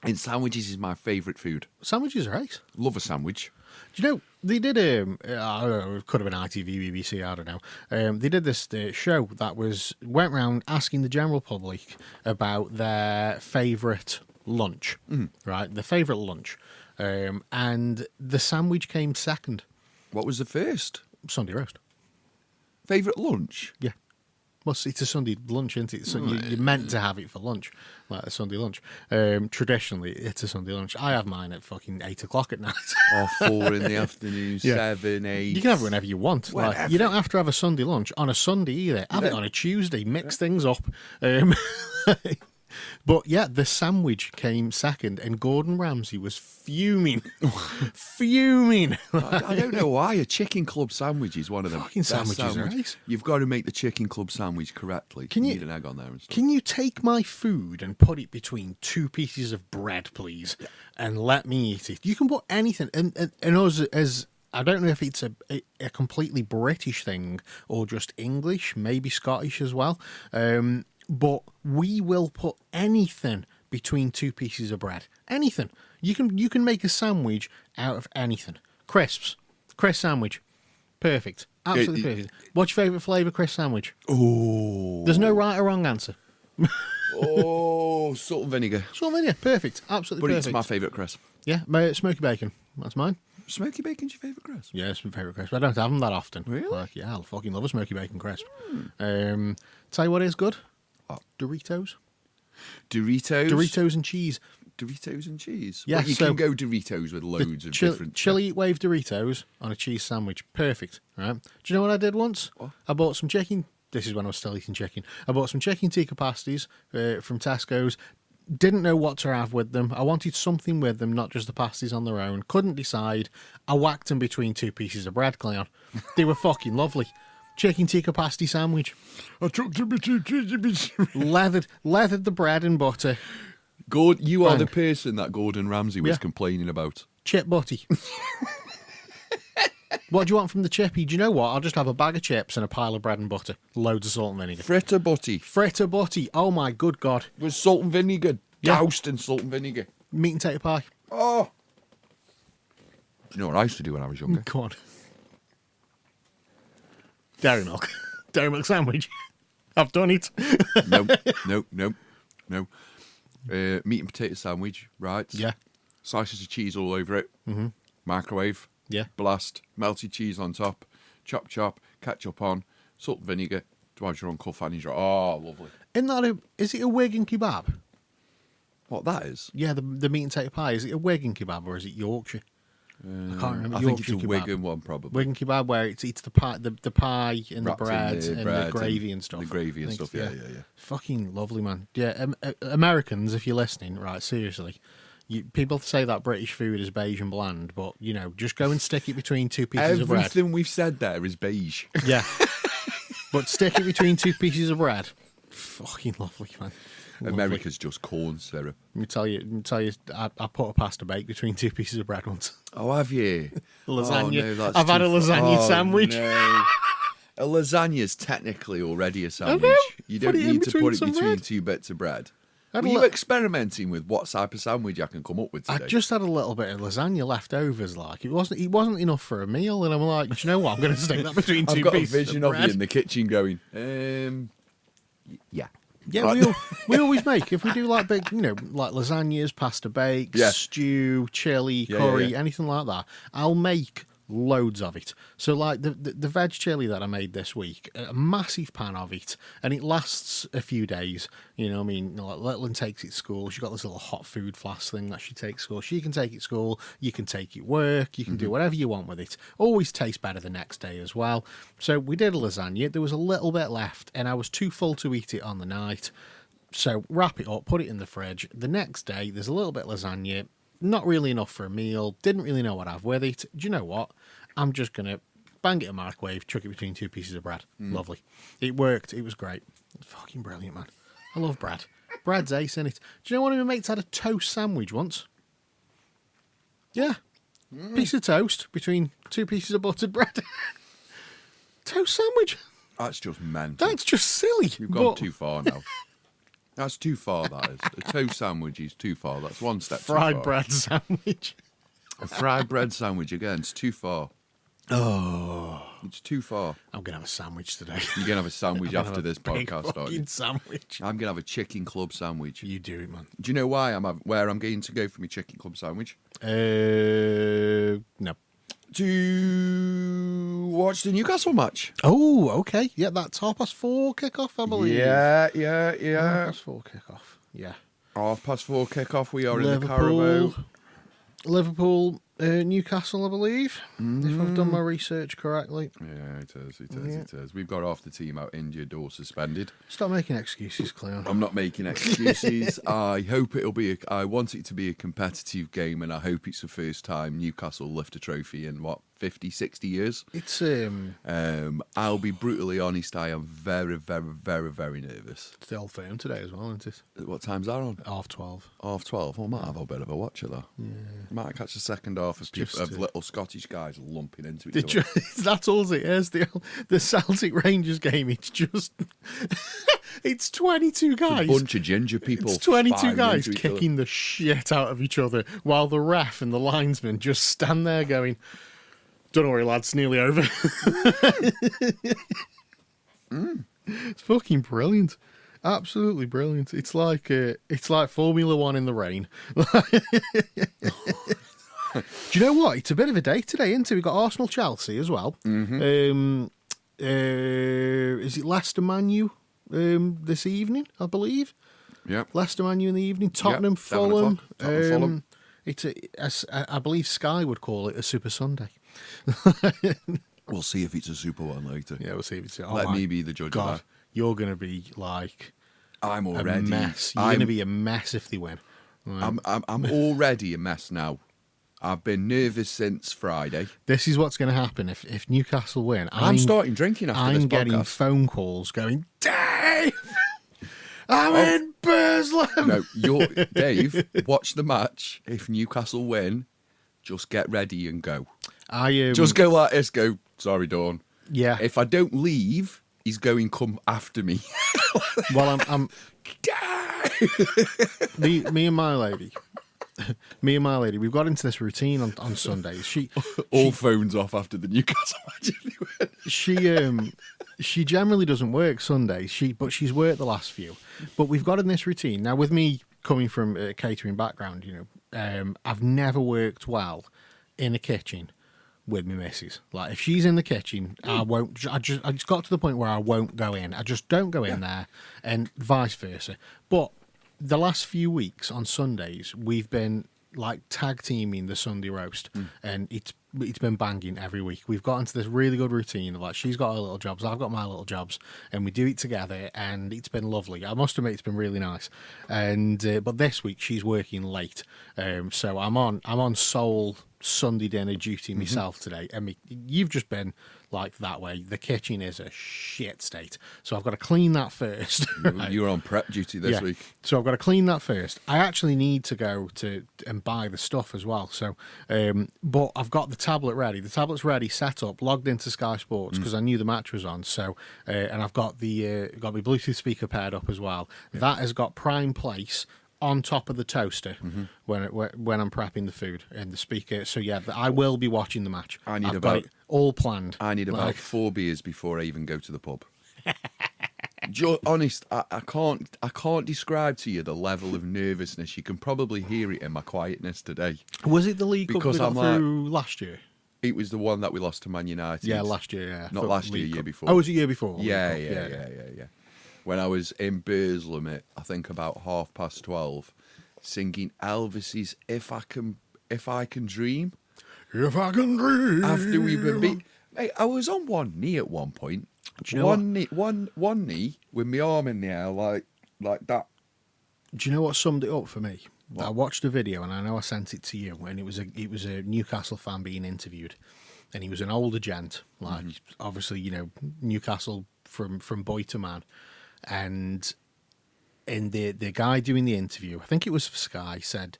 And sandwiches is my favourite food. Sandwiches are ace. Love a sandwich. Do you know, they did, I don't know, it could have been ITV, BBC, I don't know. They did this show that went around asking the general public about their favourite lunch, right? Their favourite lunch. And the sandwich came second. What was the first? Sunday roast. Favourite lunch? Yeah. Well, it's a Sunday lunch, isn't it? So you're meant to have it for lunch, like a Sunday lunch. Traditionally, it's a Sunday lunch. I have mine at fucking 8 o'clock at night. Or 4 in the afternoon, 7, 8. You can have it whenever you want. Like, you don't have to have a Sunday lunch on a Sunday either. Have it on a Tuesday. Mix things up. But yeah, the sandwich came second, and Gordon Ramsay was fuming. Fuming. I don't know why. A chicken club sandwich is one of them. Fucking sandwiches are nice. You've got to make the chicken club sandwich correctly. You need an egg on there and stuff. Can you take my food and put it between 2 pieces of bread, please, and let me eat it? You can put anything. And us, as I don't know if it's a completely British thing or just English, maybe Scottish as well. But we will put anything between 2 pieces of bread. Anything. You can make a sandwich out of anything. Crisps. Crisp sandwich. Perfect. Absolutely perfect. What's your favourite flavour crisp sandwich? Oh. There's no right or wrong answer. Salt and vinegar. Salt and vinegar. Perfect. Absolutely perfect. But it's my favourite crisp. Yeah, smoky bacon. That's mine. Smoky bacon's your favourite crisp? Yeah, it's my favourite crisp. I don't have them that often. Really? Like, yeah, I fucking love a smoky bacon crisp. Tell you what is good? What? Doritos. Doritos? Doritos and cheese. Doritos and cheese? Yeah, Well, you can go Doritos with loads of different... Chili wave Doritos on a cheese sandwich. Perfect. Right? Do you know what I did once? What? I bought some chicken. This is when I was still eating chicken. I bought some chicken tikka pasties from Tesco's. Didn't know what to have with them. I wanted something with them, not just the pasties on their own. Couldn't decide. I whacked them between 2 pieces of bread, Cleon. They were fucking lovely. Chicken tikka pasty sandwich. I took them between Leathered the bread and butter. You are Bang. the person that Gordon Ramsay was Yeah. complaining about. Chip butty. What do you want from the chippy? Do you know what? I'll just have a bag of chips and a pile of bread and butter. Loads of salt and vinegar. Fritter butty. Fritter butty. Oh my good God. With salt and vinegar. Yeah. Doused in salt and vinegar. Meat and tater pie. Oh! Do you know what I used to do when I was younger? Go on. Dairy milk. Dairy milk sandwich. I've done it. No. Meat and potato sandwich, right? Yeah. Slices of cheese all over it. Mm-hmm. Microwave. Yeah. Blast. Melted cheese on top. Chop. Ketchup on. Salt and vinegar. Drives your own cuff and oh, lovely. Is it a Wigan kebab? What that is? Yeah, the meat and tater pie. Is it a Wigan kebab or is it Yorkshire? I can't remember. I think it's a Yorkshire kebab. Wigan one, probably. Wigan kebab where it's the pie, the pie and the Wrapped in bread the and bread the gravy and stuff. The gravy and I think stuff, it's- yeah. Fucking lovely, man. Yeah, Americans, if you're listening, right, seriously. People say that British food is beige and bland, but, just go and stick it between 2 pieces of bread. Everything we've said there is beige. Yeah. But stick it between 2 pieces of bread. Fucking lovely, man. Lovely. America's just corn syrup. Let me tell you, I put a pasta bake between 2 pieces of bread once. Oh, have you? Lasagna. Oh, no, that's I've had a too lasagna sandwich. No. A lasagna's technically already a sandwich. know. You don't Put it in need to put it between some between bread. 2 bits of bread. Had Were a you li- experimenting with what type of sandwich I can come up with today? I just had a little bit of lasagna leftovers. Like it wasn't enough for a meal, and I'm like, do you know what? I'm going to stick that between 2 I've got a pieces vision of of you bread. in the kitchen going, yeah. Yeah, we always make if we do like big, like lasagnas, pasta bakes, Yeah. stew, chili, Yeah, curry, yeah. anything like that. I'll make loads of it. So like the veg chili that I made this week, a massive pan of it, and it lasts a few days. You know what I mean? Like Letland takes it to school. She's got this little hot food flask thing that she takes to school. She can take it to school. You can take it work. You can do whatever you want with it. Always tastes better the next day as well. So we did a lasagna. There was a little bit left, and I was too full to eat it on the night. So wrap it up, put it in the fridge. The next day, there's a little bit of lasagna. Not really enough for a meal. Didn't really know what to have with it. Do you know what? I'm just going to bang it in a microwave, chuck it between 2 pieces of bread. Lovely. It worked. It was great. Fucking brilliant, man. I love bread. Bread's ace, in it. Do you know one of my mates had a toast sandwich once? Yeah. Piece of toast between 2 pieces of buttered bread. Toast sandwich. That's just mental. That's just silly. You've gone but too far now. That's too far, that is. A toast sandwich is too far. That's one step too far. fried bread sandwich. A fried bread sandwich, again, it's too far. Oh. It's too far. I'm going to have a sandwich today. You're going to have a sandwich I'm gonna after have a this big podcast, aren't you? fucking sandwich. I'm going to have a chicken club sandwich. You do it, man. Do you know why where I'm going to go for my chicken club sandwich? No. To watch the Newcastle match. Oh, okay. Yeah, that's 4:30 kickoff, I believe. Yeah. 4:30 kickoff. Yeah. 4:30 kickoff. We are in the Carabao. Liverpool, Newcastle, I believe, if I've done my research correctly. Yeah, it is. We've got half the team out injured or suspended. Stop making excuses, Cleon. I'm not making excuses. I hope I want it to be a competitive game, and I hope it's the first time Newcastle lift a trophy in 50, 60 years. It's I'll be brutally honest. I am very, very, very, very nervous. it's the old firm today as well, isn't it? What time's that on? 12:30. 12:30. I might have a bit of a watch of that. Yeah. Might catch the second half of, just little Scottish guys lumping into each Did you, other. that's all it is. The Celtic Rangers game. It's just it's 22 guys. A bunch of ginger people. It's 22 firing guys into each other. kicking the shit out of each other while the ref and the linesman just stand there going, "Don't worry, lads, nearly over." It's fucking brilliant. Absolutely brilliant. It's like Formula One in the rain. Do you know what? It's a bit of a day today, isn't it? We've got Arsenal-Chelsea as well. Is it Leicester Man U this evening, I believe? Yeah. Leicester Man U in the evening. Tottenham, Yep, 7 Fulham. o'clock. Tottenham, Fulham. I believe Sky would call it a Super Sunday. We'll see if it's a super one later. Yeah, we'll see if it's... Let me be the judge of that. You're going to be like... I'm already... a mess. You're going to be a mess if they win. Right. I'm already a mess now. I've been nervous since Friday. This is what's going to happen if Newcastle win. I'm starting drinking after this podcast. I'm getting phone calls going, Dave, I'm in Burslem. No, Dave, watch the match. If Newcastle win, just get ready and go. Just go like this, go, sorry, Dawn. Yeah. If I don't leave, he's going come after me. Well, I'm me and my lady, we've got into this routine on Sundays. She phones off after the Newcastle match. She generally doesn't work Sundays. But she's worked the last few. But we've got in this routine now. With me coming from a catering background, I've never worked well in a kitchen with my missus. Like, if she's in the kitchen, I just got to the point where I won't go in. I just don't go in there, and vice versa. But the last few weeks on Sundays, we've been like tag teaming the Sunday roast, and it's been banging every week. We've got into this really good routine of like, she's got her little jobs, I've got my little jobs, and we do it together, and it's been lovely. I must admit, it's been really nice. And but this week she's working late, so I'm on sole Sunday dinner duty myself today. I mean, you've just been like that way. The kitchen is a shit state, so I've got to clean that first. Right? You were on prep duty this week, so I've got to clean that first. I actually need to go to and buy the stuff as well. So, but I've got the tablet ready. The tablet's ready, set up, logged into Sky Sports because I knew the match was on. So, and I've got got my Bluetooth speaker paired up as well. Yeah. That has got Prime Place on top of the toaster when I'm prepping the food and the speaker. So yeah, I will be watching the match. I've got it all planned. I need about 4 beers before I even go to the pub. Honest, I can't describe to you the level of nervousness. You can probably hear it in my quietness today. Was it the League Cup we got through last year? It was the one that we lost to Man United. Yeah, last year. Yeah, not last year, year before. Oh, was it year before? Yeah. When I was in Burslem at, I think, about 12:30, singing Elvis's "If I Can Dream." If I can dream. After we've been beat, mate, I was on one knee at one point. Do you know one knee with my arm in the air like that. Do you know what summed it up for me? What? I watched a video, and I know I sent it to you, and it was a Newcastle fan being interviewed, and he was an older gent, like obviously Newcastle from boy to man. And the guy doing the interview, I think it was for Sky, said,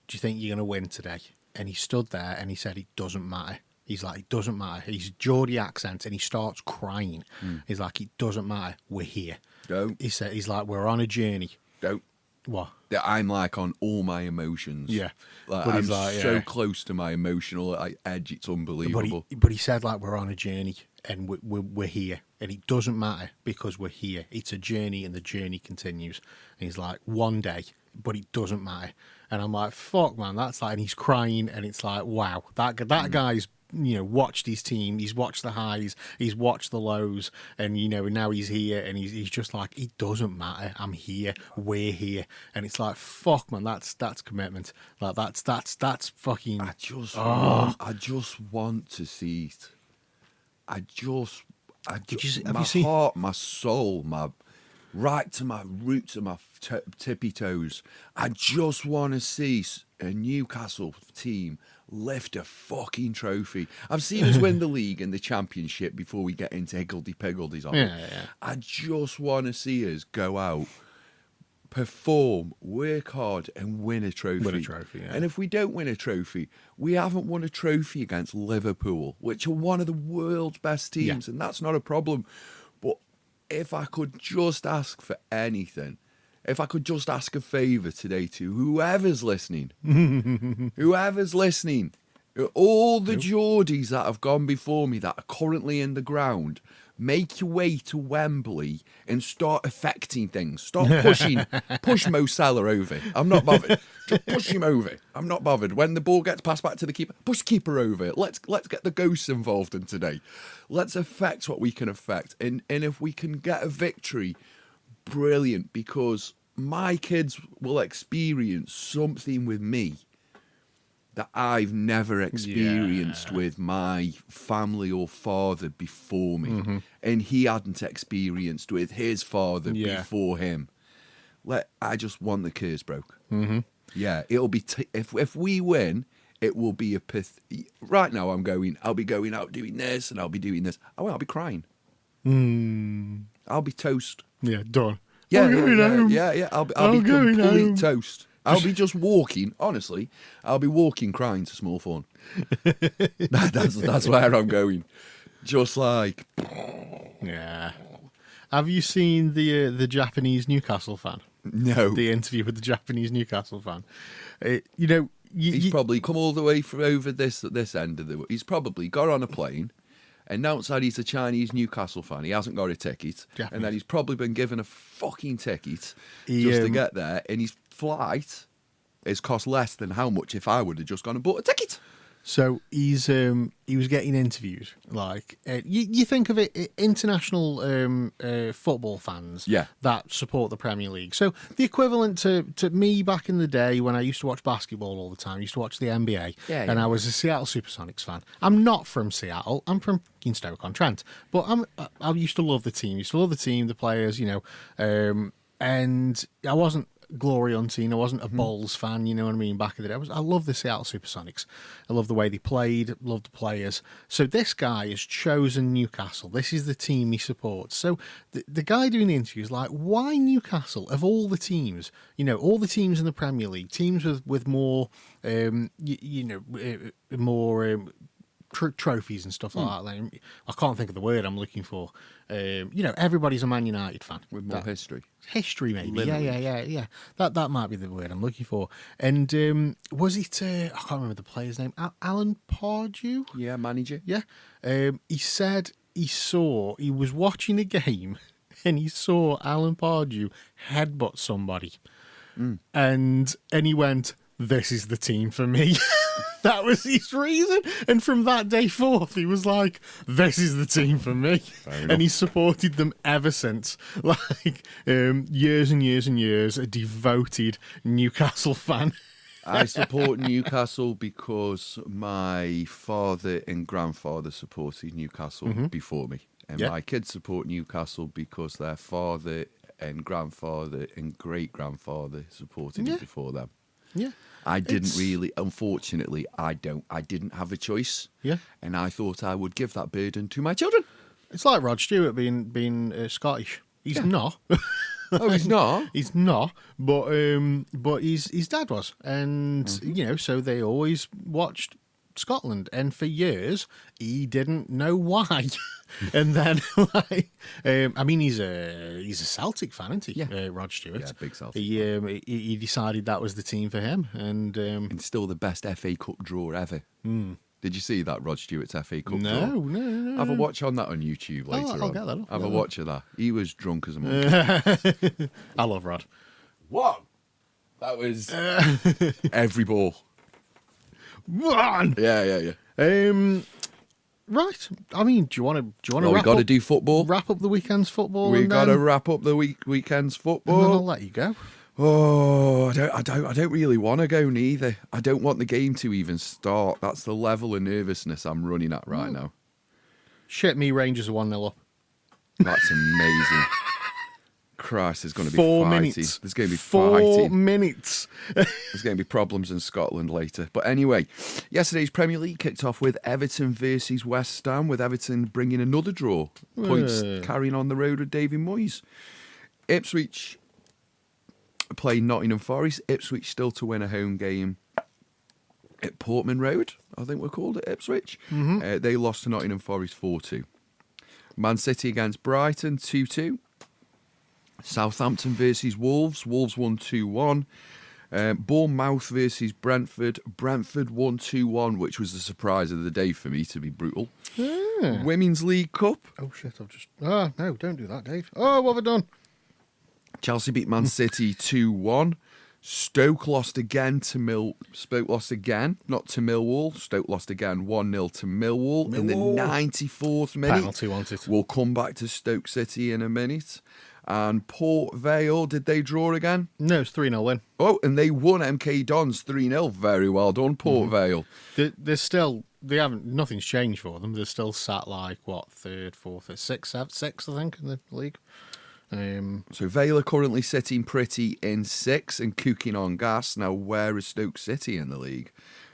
"Do you think you're going to win today?" And he stood there and he said, "It doesn't matter." He's like, "It doesn't matter." He's Geordie accent and he starts crying. He's like, "It doesn't matter. We're here." Don't. He's like, "We're on a journey." Don't. What? That I'm like on all my emotions. Yeah. Like, I'm so close to my emotional edge. It's unbelievable. But he said, like, we're on a journey and we're here. And it doesn't matter because we're here. It's a journey and the journey continues. And he's like, one day, but it doesn't matter. And I'm like, fuck, man, that's like, and he's crying. And it's like, wow, that guy's, watched his team. He's watched the highs. He's watched the lows. And, now he's here. And he's just like, it doesn't matter. I'm here. We're here. And it's like, fuck, man, that's commitment. Like, that's fucking. I just want to see it. My heart, my soul, right to my roots of my tippy toes. I just want to see a Newcastle team lift a fucking trophy. I've seen us win the league and the championship before we get into higgledy-piggledies on it. Yeah. I just want to see us go out, perform, work hard, and win a trophy. Yeah. And if we don't win a trophy, we haven't won a trophy against Liverpool, which are one of the world's best teams, and that's not a problem. But if I could just ask for anything, if I could just ask a favour today to whoever's listening, All the Geordies that have gone before me that are currently in the ground, make your way to Wembley and start affecting things. Start push Mo Salah over. I'm not bothered. Just push him over. I'm not bothered. When the ball gets passed back to the keeper, push the keeper over. Let's get the ghosts involved in today. Let's affect what we can affect. And if we can get a victory, brilliant, because my kids will experience something with me that I've never experienced with my family or father before me, and he hadn't experienced with his father before him. I just want the curse broke. Yeah, it'll be if we win, it will be a right now. I'll be going out doing this, and I'll be doing this. I'll be crying. I'll be toast. Yeah, done. Yeah. I'll be complete toast. I'll be just walking, honestly, I'll be walking crying to Small Fawn. That's where I'm going. Just like... Yeah. Have you seen the Japanese Newcastle fan? No. The interview with the Japanese Newcastle fan. He's probably come all the way from over this end of the... He's probably got on a plane, announced that he's a Chinese Newcastle fan. He hasn't got a ticket. Japanese. And then he's probably been given a fucking ticket just to get there. And his flight has cost less than how much if I would have just gone and bought a ticket. So he was getting interviewed. Like you think of it, international football fans that support the Premier League. So the equivalent to me back in the day when I used to watch basketball all the time. I used to watch the NBA, and I was a Seattle SuperSonics fan. I'm not from Seattle. I'm from Stoke-on-Trent, but I used to love the team. Used to love the team, the players, and I wasn't glory hunting. I wasn't a Bulls fan, you know what I mean, back in the day. I love the Seattle SuperSonics. I love the way they played, love the players. So this guy has chosen Newcastle. This is the team he supports. So the guy doing the interview is like, why Newcastle of all the teams? All the teams in the Premier League, teams with more, more trophies and stuff like that. I can't think of the word I'm looking for. Everybody's a Man United fan. With more history. History, maybe. Literally. Yeah. That might be the word I'm looking for. And was it, I can't remember the player's name, Alan Pardew? Yeah, manager. Yeah. He said he was watching a game and he saw Alan Pardew headbutt somebody. And he went, this is the team for me. That was his reason. And from that day forth, he was like, this is the team for me. And he supported them ever since. Like, years and years and years, a devoted Newcastle fan. I support Newcastle because my father and grandfather supported Newcastle before me. And my kids support Newcastle because their father and grandfather and great-grandfather supported it before them. Yeah. I didn't really, unfortunately, I didn't have a choice. Yeah. And I thought I would give that burden to my children. It's like Rod Stewart being Scottish. He's not. Oh, he's not? He's not, but his dad was. And, so they always watched Scotland. And for years, he didn't know why. And then, he's a Celtic fan, isn't he? Yeah. Rod Stewart. Yeah, big Celtic. He decided that was the team for him, and still the best FA Cup draw ever. Did you see that Rod Stewart's FA Cup draw? No. Have a watch on that on YouTube later. I'll get that up. Have a watch of that. He was drunk as a monkey. I love Rod. What? That was every ball. One. Yeah. Right. I mean, do you want to? We got to do football. Wrap up the weekend's football. We got to wrap up the weekend's football. And then I'll let you go. Oh, I don't really want to go neither. I don't want the game to even start. That's the level of nervousness I'm running at right now. Shit me, Rangers are 1-0 up. That's amazing. Christ, there's going to be 4 fighting. minutes. There's going to be 4 fighting. minutes. There's going to be problems in Scotland later. But anyway, yesterday's Premier League kicked off with Everton versus West Ham, with Everton bringing another draw. Points carrying on the road with David Moyes. Ipswich playing Nottingham Forest. Ipswich still to win a home game at Portman Road, I think we're called at Ipswich. They lost to Nottingham Forest 4-2. Man City against Brighton 2-2. Southampton versus Wolves. Wolves won 2-1. Bournemouth versus Brentford. Brentford won 2-1, which was the surprise of the day for me, to be brutal. Women's League Cup. Oh, shit, I've just... Oh, no, don't do that, Dave. Oh, what have I done? Chelsea beat Man City 2-1. Stoke lost again to Stoke lost again, not to Millwall. Stoke lost again 1-0 to Millwall in the 94th minute. Penalty wanted. We'll come back to Stoke City in a minute. And Port Vale, did they draw again? No, it's 3-0 win. Oh, and they won MK Dons 3-0. Very well done, Port Vale. They're still... Nothing's changed for them. They're still sat like, what, 3rd, 4th, 6th, I think, in the league. So Vale are currently sitting pretty in 6th and cooking on gas. Now, where is Stoke City in the league?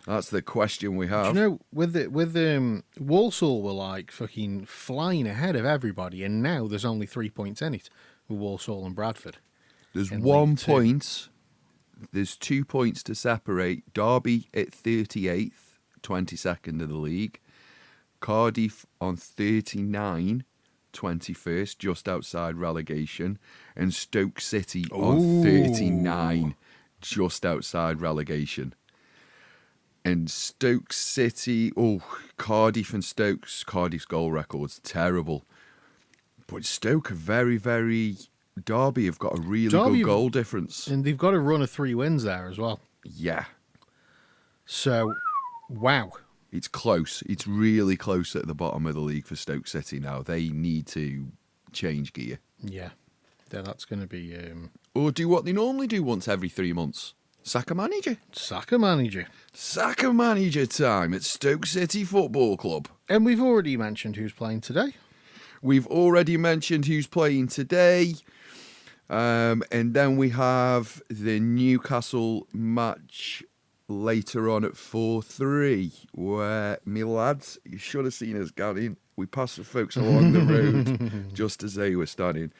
That's the question we have. Do you know, with Walsall were like fucking flying ahead of everybody, and now there's only 3 points in it with Walsall and Bradford. There's 1 point. There's 2 points to separate. Derby at 38th, 22nd of the league. Cardiff on 39. 21st, just outside relegation, and Stoke City on 39, just outside relegation. And Stoke City, Cardiff and Cardiff's goal record's terrible. But Stoke are very, very... Derby have got a really good goal difference. And they've got a run of 3 wins there as well. Yeah. So, wow. It's close. It's really close at the bottom of the league for Stoke City now. They need to change gear. Yeah. That's going to be... Or do what they normally do once every 3 months. Sack a manager. Sack a manager. Sack a manager time at Stoke City Football Club. And we've already mentioned who's playing today. We've already mentioned who's playing today. And then we have the Newcastle match later on at 4-3, where, me lads, you should have seen us getting. We passed the folks along the road just as they were starting.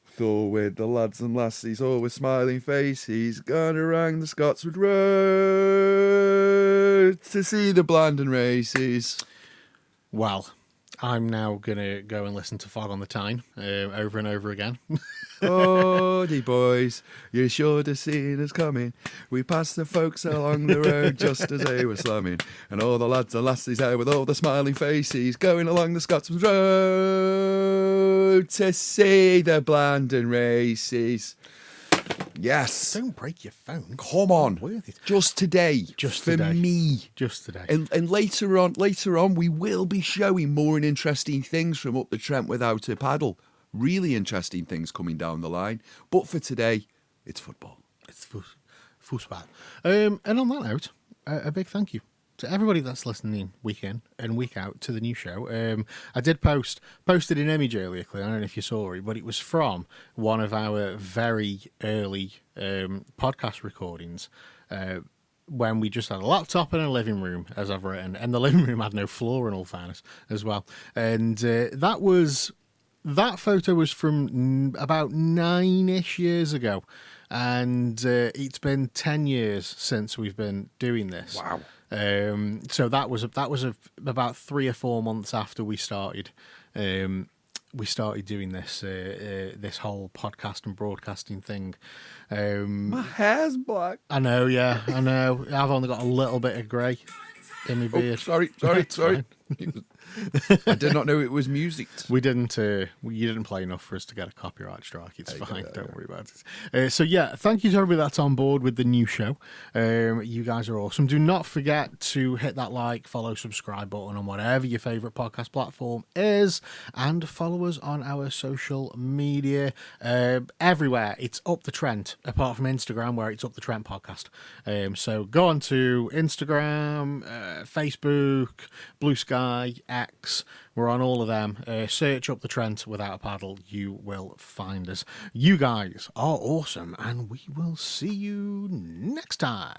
Thor with the lads and lassies, all with smiling faces, gone around the Scotswood Road to see the Blandon races. Well, I'm now going to go and listen to Fog on the Tyne over and over again. Oh, the boys, you should have seen us coming. We passed the folks along the road just as they were slumming. And all the lads and lassies there with all the smiling faces going along the Scotsman's Road to see the Blandon races. Yes. Don't break your phone. Come on. Worth it. Just today. Just for today. me. Just today. And later on, we will be showing more and interesting things from up the Trent without a paddle. Really interesting things coming down the line. But for today, it's football. It's football. And on that note, a big thank you to everybody that's listening week in and week out to the new show. I did posted an image earlier, Claire. I don't know if you saw it, but it was from one of our very early podcast recordings when we just had a laptop in a living room, as I've written, and the living room had no floor, in all fairness, as well. And that photo was from about 9-ish years ago, and it's been 10 years since we've been doing this. Wow. So that was about 3 or 4 months after we started. We started doing this this whole podcast and broadcasting thing. My hair's black. I know, yeah, I know. I've only got a little bit of grey in my beard. Sorry. I did not know it was music. We didn't. You didn't play enough for us to get a copyright strike. It's fine. Don't worry about it. So yeah, thank you to everybody that's on board with the new show. You guys are awesome. Do not forget to hit that like, follow, subscribe button on whatever your favourite podcast platform is, and follow us on our social media everywhere. It's Up the Trent, apart from Instagram, where it's Up the Trent Podcast. So go on to Instagram, Facebook, Blue Sky, X. We're on all of them. Search Up the Trent without a paddle. You will find us. You guys are awesome, and we will see you next time.